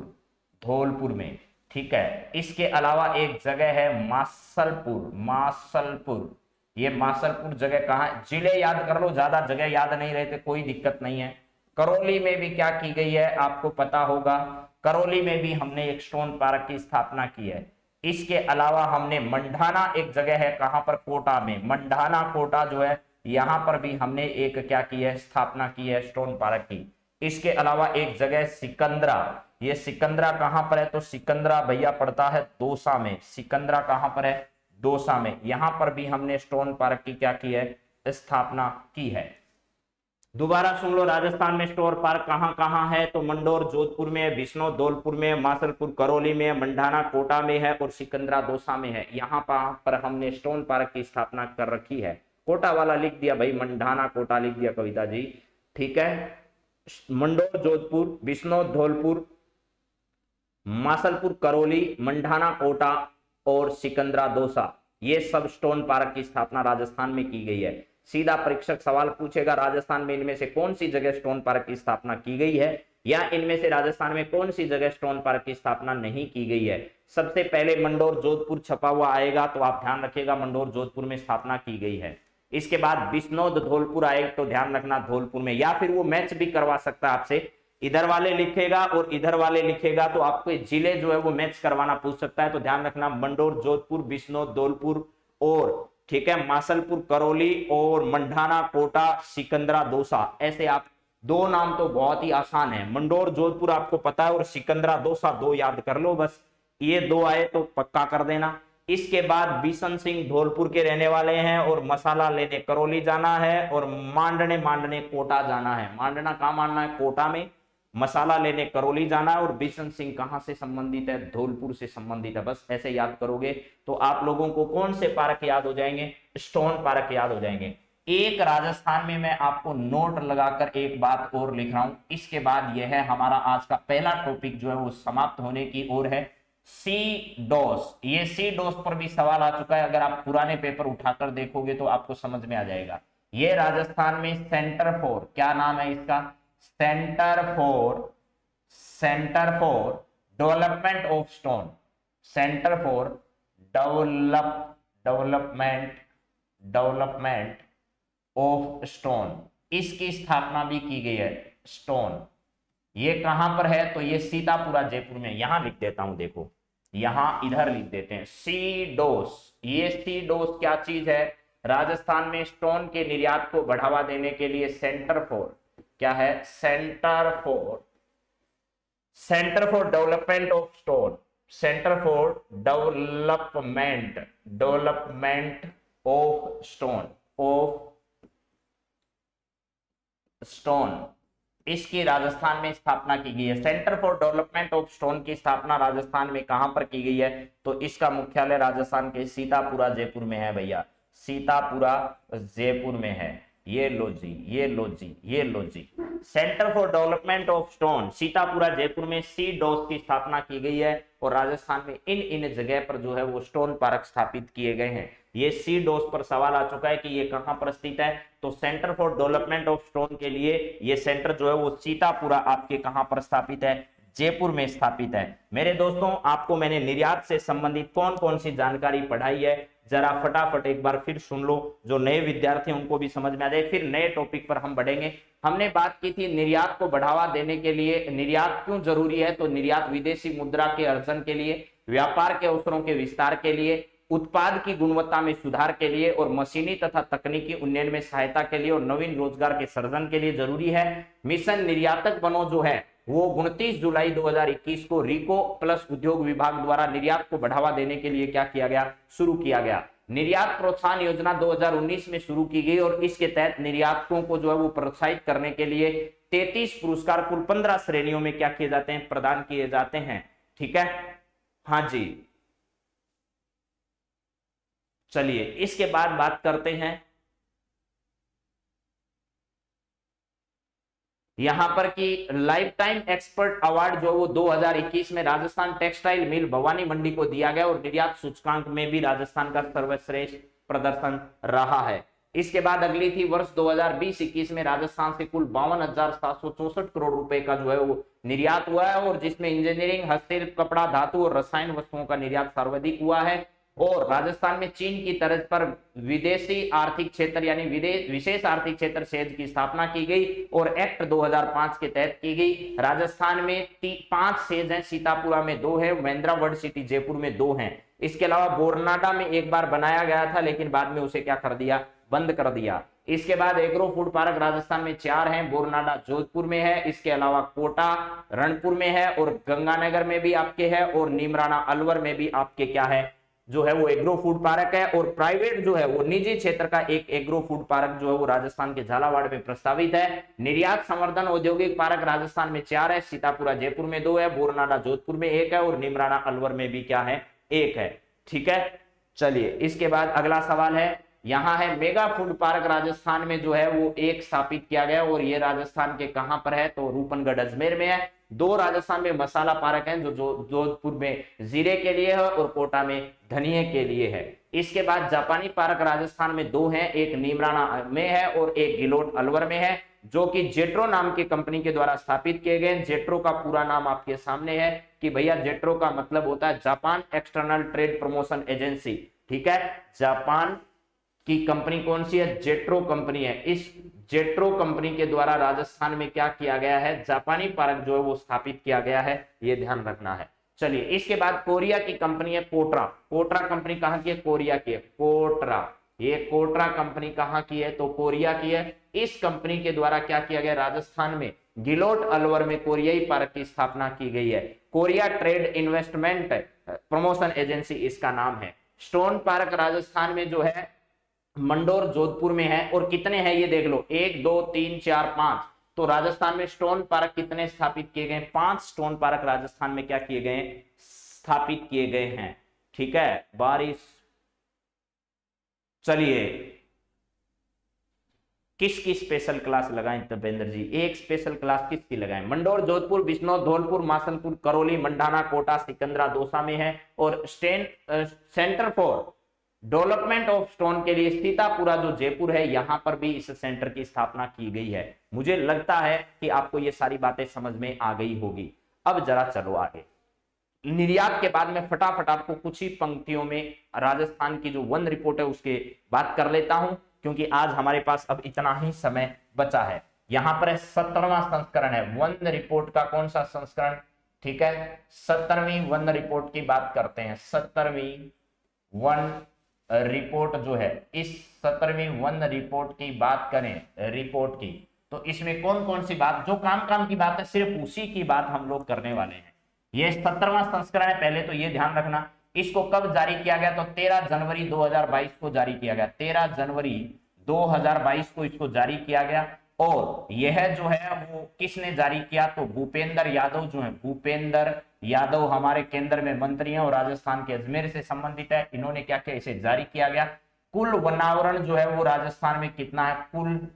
धौलपुर में, ठीक है। इसके अलावा एक जगह है मासलपुर, मासलपुर। ये मासलपुर जगह कहां है, जिले याद कर लो, ज्यादा जगह याद नहीं रहते कोई दिक्कत नहीं है। करौली में भी क्या की गई है आपको पता होगा, करौली में भी हमने एक स्टोन पार्क की स्थापना की है। इसके अलावा हमने मंडाना एक जगह है, कहां पर, कोटा में, मंडाना कोटा जो है, यहां पर भी हमने एक क्या की है, स्थापना की है स्टोन पार्क की। इसके अलावा एक जगह सिकंदरा, ये सिकंदरा कहां पर है, तो सिकंदरा भैया पड़ता है दौसा में। सिकंदरा कहां पर है, दौसा में। यहां पर भी हमने स्टोन पार्क की क्या की है, स्थापना की है। दोबारा सुन लो, राजस्थान में स्टोन पार्क कहां कहां है, तो मंडोर जोधपुर में, बिश्नोई धौलपुर में, मासलपुर करौली में, मंडाना कोटा में है और सिकंदरा दौसा में है। यहाँ पर हमने स्टोन पार्क की स्थापना कर रखी है। कोटा वाला लिख दिया भाई, मंडाना कोटा लिख दिया कविता जी, ठीक है। मंडोर जोधपुर, बिश्नोई धौलपुर, मासलपुर करौली, मंडाना कोटा और सिकंदरा दौसा, ये सब स्टोन पार्क की स्थापना राजस्थान में की गई है। सीधा परीक्षक सवाल पूछेगा, राजस्थान में इनमें से कौन सी जगह स्टोन पार्क की स्थापना की गई है, या इनमें से राजस्थान में कौन सी जगह स्टोन पार्क की स्थापना नहीं की गई है। सबसे पहले मंडोर जोधपुर छपा हुआ आएगा, तो आप ध्यान रखिएगा मंडोर जोधपुर में स्थापना की गई है। इसके बाद बिश्नोई धौलपुर आएगा, तो ध्यान रखना धौलपुर में, या फिर वो मैच भी करवा सकता है आपसे, इधर वाले लिखेगा और इधर वाले लिखेगा तो आपको जिले जो है वो मैच करवाना पूछ सकता है। तो ध्यान रखना मंडोर जोधपुर, बिश्नोई धौलपुर और, ठीक है, मासलपुर करौली और मंडाना कोटा सिकंदरा दौसा, ऐसे आप दो नाम तो बहुत ही आसान है। मंडोर जोधपुर आपको पता है और सिकंदरा दौसा दो याद कर लो बस, ये दो आए तो पक्का कर देना। इसके बाद बिशन सिंह धौलपुर के रहने वाले हैं और मसाला लेने करौली जाना है और मांडने मांडने कोटा जाना है। मांडना कहाँ मांडना है, कोटा में, मसाला लेने करौली जाना है और बिशन सिंह कहां से संबंधित है, धौलपुर से संबंधित है। बस ऐसे याद करोगे तो आप लोगों को कौन से पार्क याद हो जाएंगे, स्टोन पार्क याद हो जाएंगे। एक राजस्थान में मैं आपको नोट लगाकर एक बात और लिख रहा हूं, इसके बाद यह है हमारा आज का पहला टॉपिक जो है वो समाप्त होने की ओर है, सी डोस। ये सी डोस पर भी सवाल आ चुका है, अगर आप पुराने पेपर उठाकर देखोगे तो आपको समझ में आ जाएगा। ये राजस्थान में सेंटर फॉर, क्या नाम है इसका, centre for development of stone, centre for development of stone, इसकी स्थापना भी की गई है। स्टोन ये कहां पर है, तो ये सीतापुरा जयपुर में। यहां लिख देता हूं, देखो यहां इधर लिख देते हैं सी डोस। ये सी डोस क्या चीज है, राजस्थान में स्टोन के निर्यात को बढ़ावा देने के लिए सेंटर फॉर, क्या है, centre for development of stone, centre for development of stone, इसकी राजस्थान में स्थापना की गई है। Centre for development of stone की स्थापना राजस्थान में कहां पर की गई है, तो इसका मुख्यालय राजस्थान के सीतापुरा जयपुर में है भैया, सीतापुरा जयपुर में है। ये लो जी, ये लो जी, ये लो जी, centre for development of stone Sitapura Jaipur में सी डोस की स्थापना की गई है और राजस्थान में इन जगह पर जो है वो स्टोन पार्क स्थापित किए गए हैं। ये सी डोस पर सवाल आ चुका है कि ये कहां पर स्थित है, तो centre for development of stone के लिए ये सेंटर जो है वो सीतापुरा आपके कहां पर स्थापित है, जयपुर में स्थापित है। मेरे दोस्तों आपको मैंने निर्यात से संबंधित कौन कौन सी जानकारी पढ़ाई है जरा फटाफट एक बार फिर सुन लो, जो नए विद्यार्थी उनको भी समझ में आ जाए, फिर नए टॉपिक पर हम बढ़ेंगे। हमने बात की थी निर्यात को बढ़ावा देने के लिए निर्यात क्यों जरूरी है, तो निर्यात विदेशी मुद्रा के अर्जन के लिए, व्यापार के अवसरों के विस्तार के लिए, उत्पाद की गुणवत्ता में सुधार के लिए और मशीनी तथा तकनीकी उन्नयन में सहायता के लिए और नवीन रोजगार के सृजन के लिए जरूरी है। मिशन निर्यातक बनो जो है वो 29 जुलाई 2021 को रिको प्लस उद्योग विभाग द्वारा निर्यात को बढ़ावा देने के लिए क्या किया गया, शुरू किया गया। निर्यात प्रोत्साहन योजना 2019 में शुरू की गई और इसके तहत निर्यातकों को जो है वो प्रोत्साहित करने के लिए 33 पुरस्कार कुल 15 श्रेणियों में क्या किए जाते हैं, प्रदान किए जाते हैं। ठीक है, हाँ जी। चलिए इसके बाद बात करते हैं यहाँ पर कि लाइफ टाइम एक्सपर्ट अवार्ड जो वो 2021 में राजस्थान टेक्सटाइल मिल भवानी मंडी को दिया गया और निर्यात सूचकांक में भी राजस्थान का सर्वश्रेष्ठ प्रदर्शन रहा है। इसके बाद अगली थी वर्ष 2020-21 में राजस्थान से कुल 52,764 करोड़ रुपए का जो है वो निर्यात हुआ है, और जिसमें इंजीनियरिंग, हस्तशिल्प, कपड़ा, धातु और रसायन वस्तुओं का निर्यात सर्वाधिक हुआ है। और राजस्थान में चीन की तर्ज पर विदेशी आर्थिक क्षेत्र यानी विशेष आर्थिक क्षेत्र सेज की स्थापना की गई और एक्ट 2005 के तहत की गई। राजस्थान में 5 सेज हैं, सीतापुरा में 2 है, महेंद्रा वर्ल्ड सिटी जयपुर में 2 हैं। इसके अलावा बोरनाडा में एक बार बनाया गया था, लेकिन बाद में उसे क्या कर दिया, बंद कर दिया। इसके बाद एग्रो फूड पार्क राजस्थान में 4 हैं, बोरनाडा जोधपुर में है, इसके अलावा कोटा रणपुर में है और गंगानगर में भी आपके है, और नीमराना अलवर में भी आपके क्या है जो है वो एग्रो फूड पार्क है। और प्राइवेट जो है वो निजी क्षेत्र का एक एग्रो फूड पार्क जो है वो राजस्थान के झालावाड़ में प्रस्तावित है। निर्यात संवर्धन औद्योगिक पार्क राजस्थान में 4 है, सीतापुरा जयपुर में 2 है, बोरनाडा जोधपुर में 1 है और नीमराना अलवर में भी क्या है, 1 है। ठीक है, चलिए इसके बाद अगला सवाल है, यहाँ है मेगा फूड पार्क राजस्थान में जो है वो 1 स्थापित किया गया, और ये राजस्थान के कहां पर है, तो रूपनगढ़ अजमेर में है। 2 राजस्थान में मसाला पार्क हैं, जो जोधपुर में जीरे के लिए है और कोटा में धनिये के लिए है। इसके बाद जापानी पार्क राजस्थान में 2 हैं, एक नीमराना में है और एक गिलोट अलवर में है, जो कि जेट्रो नाम की कंपनी के द्वारा स्थापित किए गए। जेट्रो का पूरा नाम आपके सामने है कि भैया जेट्रो का मतलब होता है Japan external trade promotion agency. ठीक है, जापान की कंपनी कौन सी है, जेट्रो कंपनी है। इस जेट्रो कंपनी के द्वारा राजस्थान में क्या किया गया है, जापानी पार्क जो है वो स्थापित किया गया है, ये ध्यान रखना है। चलिए इसके बाद कोरिया की कंपनी है कोटरा। कोटरा कंपनी कहां की है, कोरिया की है, कोटरा। ये कोटरा कंपनी कहां की है, तो कोरिया की है। इस कंपनी के द्वारा क्या किया गया, राजस्थान में गिलोट अलवर में कोरियाई पार्क की स्थापना की गई है। Korea trade investment promotion agency इसका नाम है। स्टोन पार्क राजस्थान में जो है मंडोर जोधपुर में है, और कितने हैं ये देख लो, 1 2 3 4 5। तो राजस्थान में स्टोन पार्क कितने स्थापित किए गए, 5 स्टोन पार्क राजस्थान में क्या किए गए, स्थापित किए गए हैं। ठीक है, बारिश। चलिए किसकी स्पेशल क्लास लगाएं तपेंद्र जी, एक स्पेशल क्लास किसकी लगाएं, मंडोर जोधपुर बिश्नौर धौलपुर मासलपुर करौली मंडाना कोटा सिकंदरा दौसा में है, और centre for development of stone के लिए सीतापुरा जो जयपुर है, यहां पर भी इस सेंटर की स्थापना की गई है। मुझे लगता है कि आपको ये सारी बातें समझ में आ गई होगी। अब जरा चलो आगे, निर्यात के बाद में फटाफट आपको कुछ ही पंक्तियों में राजस्थान की जो वन रिपोर्ट है उसके बात कर लेता हूं, क्योंकि आज हमारे पास अब इतना ही समय बचा है। यहां पर 17वां संस्करण है वन रिपोर्ट का, कौन सा संस्करण, ठीक है 17वीं वन रिपोर्ट की बात करते हैं। 17वीं वन रिपोर्ट जो है, इस 17वीं वन रिपोर्ट की बात करें रिपोर्ट की, तो इसमें कौन कौन सी बात, जो काम की बात है सिर्फ उसी की बात हम लोग करने वाले हैं। ये 17वां संस्करण है, पहले तो ये ध्यान रखना। इसको कब जारी किया गया, तो 13 जनवरी 2022 को जारी किया गया। 13 जनवरी 2022 को इसको जारी किया गया, और यह जो है वो किसने जारी किया, तो भूपेंद्र यादव जो है, भूपेंद्र यादव हमारे केंद्र में मंत्री हैं और राजस्थान के अजमेर से संबंधित है। इन्होंने क्या किया, इसे जारी किया गया। कुल वनावरण जो है वो राजस्थान में कितना है, कुल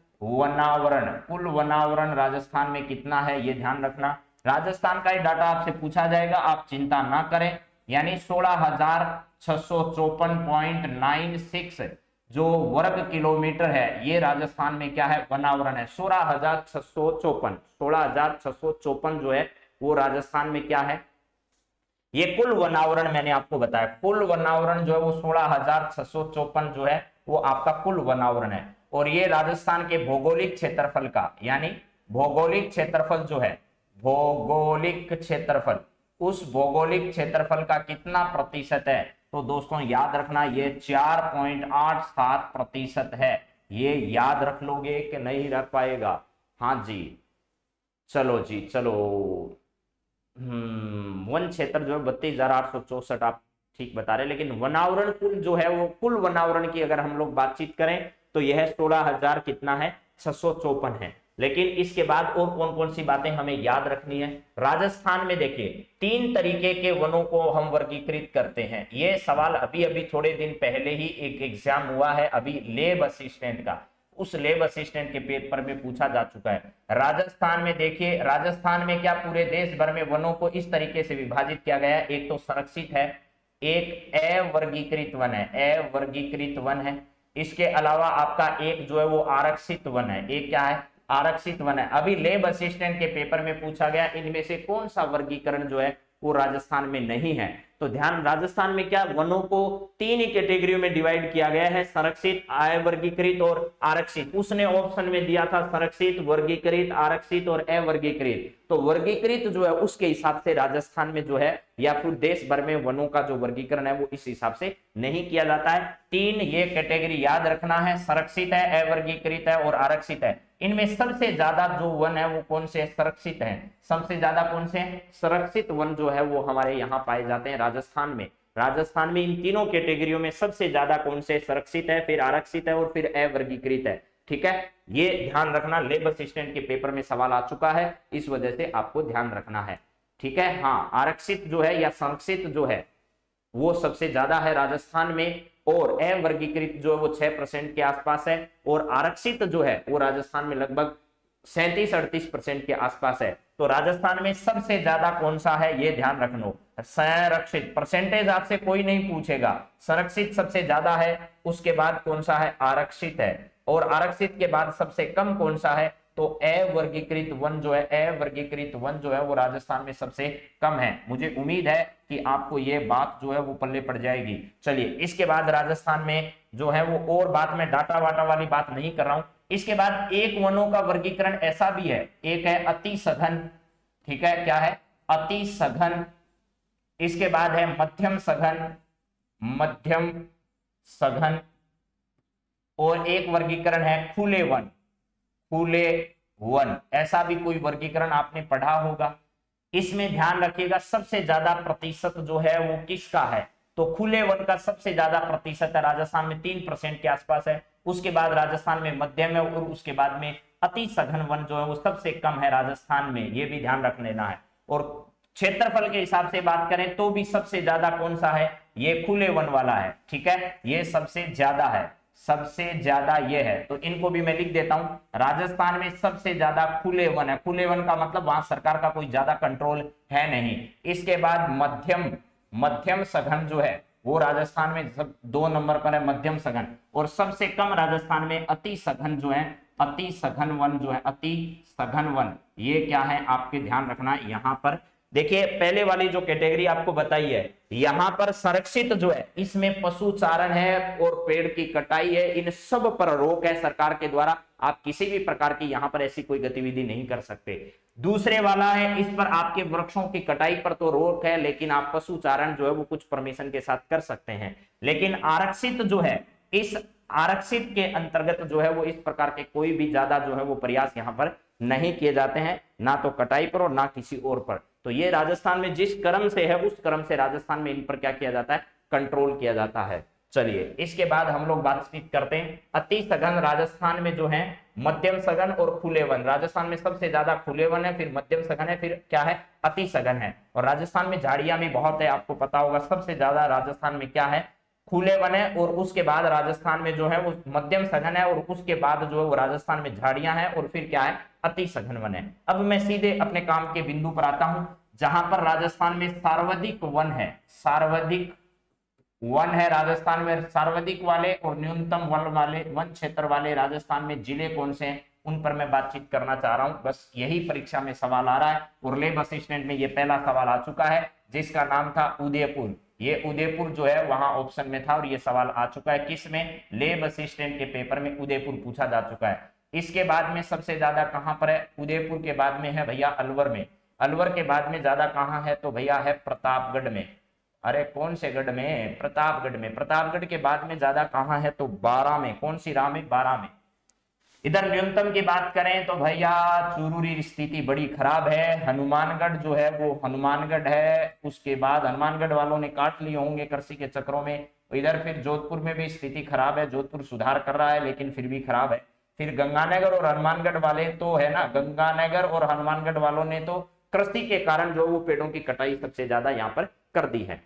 वनावरण राजस्थान में कितना है, ये ध्यान रखना। राजस्थान का ही डाटा आपसे पूछा जाएगा, आप चिंता ना करें। यानी 16,654.96 जो वर्ग किलोमीटर है, ये राजस्थान में क्या है, वनावरण है। 16,654 जो है वो राजस्थान में क्या है, ये कुल वनावरण मैंने आपको बताया। कुल वनावरण जो है वो 16,654 जो है वो आपका कुल वनावरण है। और ये राजस्थान के भौगोलिक क्षेत्रफल का, यानी भौगोलिक क्षेत्रफल जो है, भौगोलिक क्षेत्रफल, उस भौगोलिक क्षेत्रफल का कितना प्रतिशत है, तो दोस्तों याद रखना ये 4.87% है। ये याद रख लोगे कि नहीं रख पाएगा, हाँ जी, चलो जी चलो। वन क्षेत्र जो है 32,864 आप ठीक बता रहे, लेकिन वनावरण कुल जो है वो, कुल वनावरण की अगर हम लोग बातचीत करें तो यह 16,000 कितना है, 654 है। लेकिन इसके बाद और कौन कौन सी बातें हमें याद रखनी है। राजस्थान में देखिए 3 तरीके के वनों को हम वर्गीकृत करते हैं। ये सवाल अभी अभी थोड़े दिन पहले ही एक एग्जाम हुआ है, अभी लेब असिस्टेंट का, उस लैब असिस्टेंट के पेपर में पूछा जा चुका है। राजस्थान में देखिए, राजस्थान में क्या पूरे देश भर में वनों को इस तरीके से विभाजित किया गया है, एक तो संरक्षित है, एक अवर्गीकृत वन है, अवर्गीकृत वन है। इसके अलावा आपका एक जो है वो आरक्षित वन है, एक क्या है, आरक्षित वन है। अभी लैब असिस्टेंट के पेपर में पूछा गया इनमें से कौन सा वर्गीकरण जो है वो राजस्थान में नहीं है। तो ध्यान, राजस्थान में क्या वनों को तीन ही कैटेगरियों में डिवाइड किया गया है, संरक्षित, अवर्गीकृत और आरक्षित। उसने ऑप्शन में दिया था संरक्षित, वर्गीकृत, आरक्षित और अवर्गीकृत। तो वर्गीकृत जो है उसके हिसाब से राजस्थान में जो है या फिर देश भर में वनों का जो वर्गीकरण है वो इस हिसाब से नहीं किया जाता है। तीन ये कैटेगरी याद रखना है, संरक्षित है, अवर्गीकृत है और आरक्षित है। इनमें सबसे ज्यादा जो वन है वो कौन से, संरक्षित है। सबसे ज्यादा कौन से, संरक्षित वन जो है वो हमारे यहाँ पाए जाते हैं राजस्थान में। राजस्थान में इन तीनों कैटेगरियों में सबसे ज्यादा कौन से, संरक्षित है, फिर आरक्षित है और फिर अवर्गीकृत है। ठीक है, ये ध्यान रखना, लैब असिस्टेंट के पेपर में सवाल आ चुका है, इस वजह से आपको ध्यान रखना है। ठीक है, हाँ, आरक्षित जो है या संरक्षित जो है वो सबसे ज्यादा है राजस्थान में, और अवर्गीकृत जो है वो 6% के आसपास है, और आरक्षित जो है वो राजस्थान में लगभग 37-38% के आसपास है। तो राजस्थान में सबसे ज्यादा कौन सा है ये ध्यान रखना। संरक्षित परसेंटेज आपसे कोई नहीं पूछेगा, संरक्षित सबसे ज्यादा है, उसके बाद कौन सा है, आरक्षित है, और आरक्षित के बाद सबसे कम कौन सा है, तो अवर्गीकृत वन जो है, अवर्गीकृत वन जो है वो राजस्थान में सबसे कम है। मुझे उम्मीद है कि आपको ये बात जो है वो पल्ले पड़ जाएगी। चलिए, इसके बाद राजस्थान में जो है वो और बात, मैं डाटा वाटा वाली बात नहीं कर रहा हूं। इसके बाद एक वनों का वर्गीकरण ऐसा भी है, एक है अति सघन, ठीक है, क्या है, अति सघन। इसके बाद है मध्यम सघन, मध्यम सघन, और एक वर्गीकरण है खुले वन, खुले वन। ऐसा भी कोई वर्गीकरण आपने पढ़ा होगा। इसमें ध्यान रखिएगा सबसे ज्यादा प्रतिशत जो है वो किसका है, तो खुले वन का सबसे ज्यादा प्रतिशत है, राजस्थान में 3% के आसपास है। उसके बाद राजस्थान में मध्यम है, और उसके बाद में अति सघन वन जो है वो सबसे कम है राजस्थान में, ये भी ध्यान रख लेना है। और क्षेत्रफल के हिसाब से बात करें तो भी सबसे ज्यादा कौन सा है, ये खुले वन वाला है। ठीक है, ये सबसे ज्यादा है, सबसे ज्यादा ये है। तो इनको भी मैं लिख देता हूं, राजस्थान में सबसे ज्यादा खुले वन है। खुले वन का मतलब वहां सरकार का कोई ज्यादा कंट्रोल है नहीं। इसके बाद मध्यम, मध्यम सघन जो है वो राजस्थान में सब 2 नंबर पर है, मध्यम सघन। और सबसे कम राजस्थान में अति सघन जो है, अति सघन वन जो है, अति सघन वन, ये क्या है आपके ध्यान रखना है। यहां पर देखिए, पहले वाली जो कैटेगरी आपको बताई है, यहां पर संरक्षित जो है इसमें पशु चारण है और पेड़ की कटाई है, इन सब पर रोक है सरकार के द्वारा। आप किसी भी प्रकार की यहां पर ऐसी कोई गतिविधि नहीं कर सकते। दूसरे वाला है, इस पर आपके वृक्षों की कटाई पर तो रोक है, लेकिन आप पशु चारण जो है वो कुछ परमिशन के साथ कर सकते हैं। लेकिन आरक्षित जो है, इस आरक्षित के अंतर्गत जो है वो इस प्रकार के कोई भी ज्यादा जो है वो प्रयास यहाँ पर नहीं किए जाते हैं, ना तो कटाई पर और ना किसी और पर। तो ये राजस्थान में जिस क्रम से है उस क्रम से राजस्थान में इन पर क्या किया जाता है, कंट्रोल किया जाता है। चलिए, इसके बाद हम लोग बातचीत करते हैं अति सघन। राजस्थान में जो है मध्यम सघन और खुले वन, राजस्थान में सबसे ज्यादा खुले वन है, फिर मध्यम सघन है, फिर क्या है, अति सघन है। और राजस्थान में झाड़ियां भी बहुत है, आपको पता होगा। सबसे ज्यादा राजस्थान में क्या है, खुले वन है, और उसके बाद राजस्थान में जो है वो मध्यम सघन है, और उसके बाद जो है वो राजस्थान में झाड़ियां हैं, और फिर क्या है, अति सघन वन है। अब मैं सीधे अपने काम के बिंदु पर आता हूं, जहां पर राजस्थान में सर्वाधिक वन है, सर्वाधिक वन है राजस्थान में, सर्वाधिक वाले और न्यूनतम वन वाले, वन क्षेत्र वाले राजस्थान में जिले कौन से हैं, उन पर मैं बातचीत करना चाह रहा हूं। बस यही परीक्षा में सवाल आ रहा है, और लैब असिस्टेंट में ये पहला सवाल आ चुका है, जिसका नाम था उदयपुर। ये उदयपुर जो है वहां ऑप्शन में था, और ये सवाल आ चुका है किसमें, लैब असिस्टेंट के पेपर में उदयपुर पूछा जा चुका है। इसके बाद में सबसे ज्यादा कहां पर है, उदयपुर के बाद में है भैया अलवर में, अलवर के बाद में ज्यादा कहां है, तो भैया है प्रतापगढ़ में। अरे कौन से गढ़ में, प्रतापगढ़ में। प्रतापगढ़ के बाद में ज्यादा कहां है, तो 12 में। कौन सी राह में, 12 में। इधर न्यूनतम की बात करें तो भैया चूरूरी स्थिति बड़ी खराब है, हनुमानगढ़ जो है वो हनुमानगढ़ है, उसके बाद हनुमानगढ़ वालों ने काट लिए होंगे कृषि के चक्रों में। इधर फिर जोधपुर में भी स्थिति खराब है, जोधपुर सुधार कर रहा है लेकिन फिर भी खराब है। फिर गंगानगर और हनुमानगढ़ वाले तो है ना, गंगानगर और हनुमानगढ़ वालों ने तो कृषि के कारण जो वो पेड़ों की कटाई सबसे ज्यादा यहाँ पर कर दी है।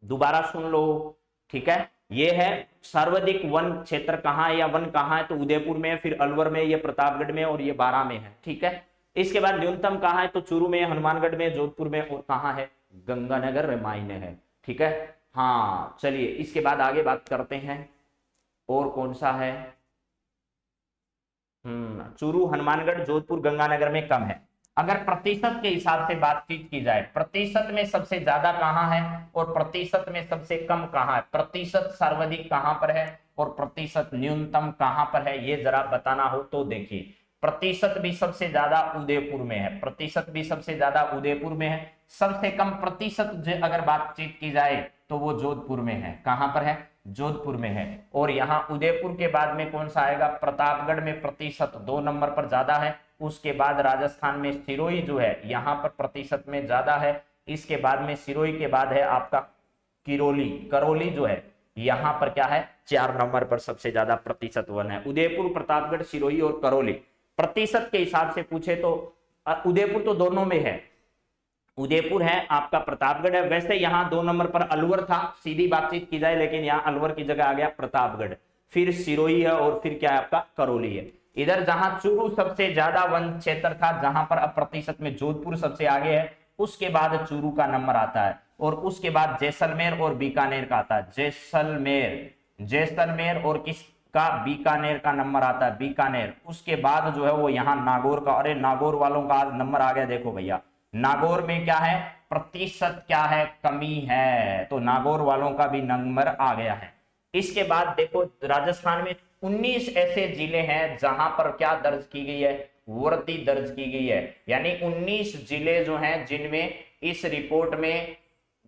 दोबारा सुन लो, ठीक है। ये है सर्वाधिक वन क्षेत्र कहाँ है या वन कहाँ है, तो उदयपुर में है, फिर अलवर में, ये प्रतापगढ़ में और ये बारां में है। ठीक है, इसके बाद न्यूनतम कहाँ है, तो चूरू में, हनुमानगढ़ में, जोधपुर में और कहाँ है, गंगानगर रामायण है। ठीक है, हाँ चलिए इसके बाद आगे बात करते हैं और कौन सा है। चूरू, हनुमानगढ़, जोधपुर, गंगानगर में कम है। अगर प्रतिशत के हिसाब से बातचीत की जाए, प्रतिशत में सबसे ज्यादा कहाँ है और प्रतिशत में सबसे कम कहाँ है, प्रतिशत सर्वाधिक कहाँ पर है और प्रतिशत न्यूनतम कहाँ पर है, ये जरा बताना हो तो देखिए। प्रतिशत भी सबसे ज्यादा उदयपुर में है, प्रतिशत भी सबसे ज्यादा उदयपुर में है। सबसे कम प्रतिशत अगर बातचीत की जाए तो वो जोधपुर में है। कहां पर है, जोधपुर में है। और यहाँ उदयपुर के बाद में कौन सा आएगा, प्रतापगढ़ में प्रतिशत 2 नंबर पर ज्यादा है। उसके बाद राजस्थान में सिरोही जो है यहाँ पर प्रतिशत में ज्यादा है। इसके बाद में सिरोही के बाद है आपका किरोली, करौली जो है यहाँ पर क्या है, 4 नंबर पर सबसे ज्यादा प्रतिशत वन है। उदयपुर, प्रतापगढ़, सिरोही और करौली प्रतिशत के हिसाब से पूछे तो उदयपुर तो दोनों में है, उदयपुर है आपका, प्रतापगढ़ है। वैसे यहाँ 2 नंबर पर अलवर था, सीधी बातचीत की जाए, लेकिन यहाँ अलवर की जगह आ गया प्रतापगढ़, फिर सिरोही है और फिर क्या है आपका करौली है। इधर जहां चूरू सबसे ज्यादा वन क्षेत्र था, जहां पर अब प्रतिशत में जोधपुर सबसे आगे है, उसके बाद चूरू का नंबर आता है और उसके बाद जैसलमेर और बीकानेर का आता है। जैसलमेर और किसका, बीकानेर का नंबर आता है, बीकानेर। उसके बाद जो है वो यहाँ नागौर का, अरे नागौर वालों का आज नंबर आ गया, देखो भैया नागौर में क्या है, प्रतिशत क्या है, कमी है, तो नागौर वालों का भी नंबर आ गया है। इसके बाद देखो राजस्थान में 19 ऐसे जिले हैं जहां पर क्या दर्ज की गई है, वृद्धि दर्ज की गई है। यानी 19 जिले जो हैं जिनमें इस रिपोर्ट में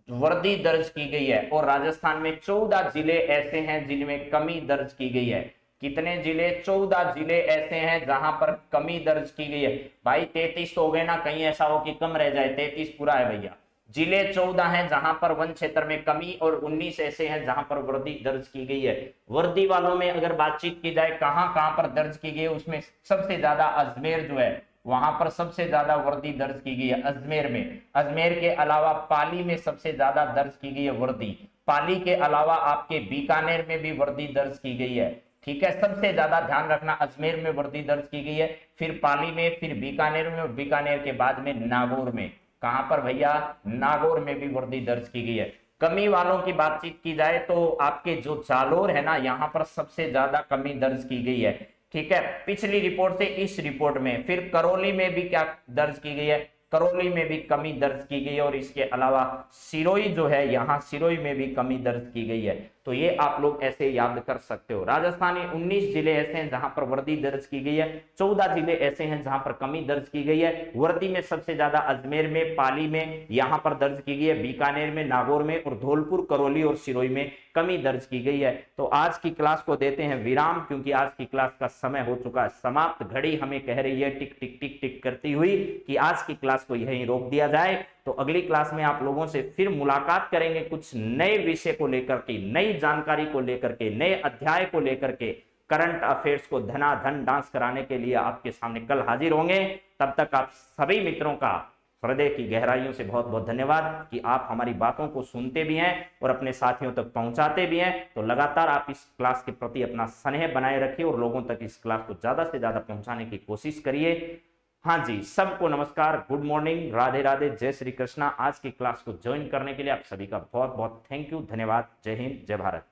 वृद्धि दर्ज की गई है, और राजस्थान में 14 जिले ऐसे हैं जिनमें कमी दर्ज की गई है। कितने जिले, 14 जिले ऐसे हैं जहां पर कमी दर्ज की गई है। भाई 33 तो हो गए ना, कहीं ऐसा हो कि कम रह जाए, 33 पूरा है भैया। जिले 14 हैं जहां पर वन क्षेत्र में कमी, और 19 ऐसे हैं जहां पर वृद्धि दर्ज की गई है। वृद्धि वालों में अगर बातचीत की जाए कहां कहां पर दर्ज की गई है, उसमें सबसे ज्यादा अजमेर जो है वहां पर सबसे ज्यादा वृद्धि दर्ज की गई है, अजमेर में। अजमेर के अलावा पाली में सबसे ज्यादा दर्ज की गई है वृद्धि। पाली के अलावा आपके बीकानेर में भी वृद्धि दर्ज की गई है। ठीक है, सबसे ज्यादा ध्यान रखना, अजमेर में वृद्धि दर्ज की गई है, फिर पाली में, फिर बीकानेर में, और बीकानेर के बाद में नागौर में। कहां पर भैया, नागौर में भी वृद्धि दर्ज की गई है। कमी वालों की बातचीत की जाए तो आपके जो जालोर है ना, यहां पर सबसे ज्यादा कमी दर्ज की गई है। ठीक है, पिछली रिपोर्ट से इस रिपोर्ट में। फिर करौली में भी क्या दर्ज की गई है, करौली में भी कमी दर्ज की गई है, और इसके अलावा सिरोही जो है यहाँ सिरोही में भी कमी दर्ज की गई है। तो ये आप लोग ऐसे याद कर सकते हो। राजस्थान में 19 जिले ऐसे हैं जहां पर वृद्धि दर्ज की गई है, 14 जिले ऐसे हैं जहां पर कमी दर्ज की गई है। वृद्धि में सबसे ज्यादा अजमेर में, पाली में यहां पर दर्ज की गई है, बीकानेर में, नागौर में, और धौलपुर, करौली और सिरोही में कमी दर्ज की गई है। तो आज की क्लास को देते हैं विराम, क्योंकि आज की क्लास का समय हो चुका है समाप्त। घड़ी हमें कह रही है टिक टिक टिक टिक करती हुई कि आज की क्लास को यहीं रोक दिया जाए। तो अगली क्लास में आप लोगों से फिर मुलाकात करेंगे, कुछ नए विषय को लेकर के, नई जानकारी को लेकर के, नए अध्याय को लेकर के। करंट अफेयर्स को धनाधन डांस कराने के लिए आपके सामने कल हाजिर होंगे। तब तक आप सभी मित्रों का हृदय की गहराइयों से बहुत बहुत धन्यवाद कि आप हमारी बातों को सुनते भी हैं और अपने साथियों तक पहुंचाते भी हैं। तो लगातार आप इस क्लास के प्रति अपना स्नेह बनाए रखिए और लोगों तक इस क्लास को ज्यादा से ज्यादा पहुंचाने की कोशिश करिए। हाँ जी, सबको नमस्कार, गुड मॉर्निंग, राधे राधे, जय श्री कृष्णा। आज की क्लास को ज्वाइन करने के लिए आप सभी का बहुत बहुत थैंक यू, धन्यवाद। जय हिंद, जय भारत।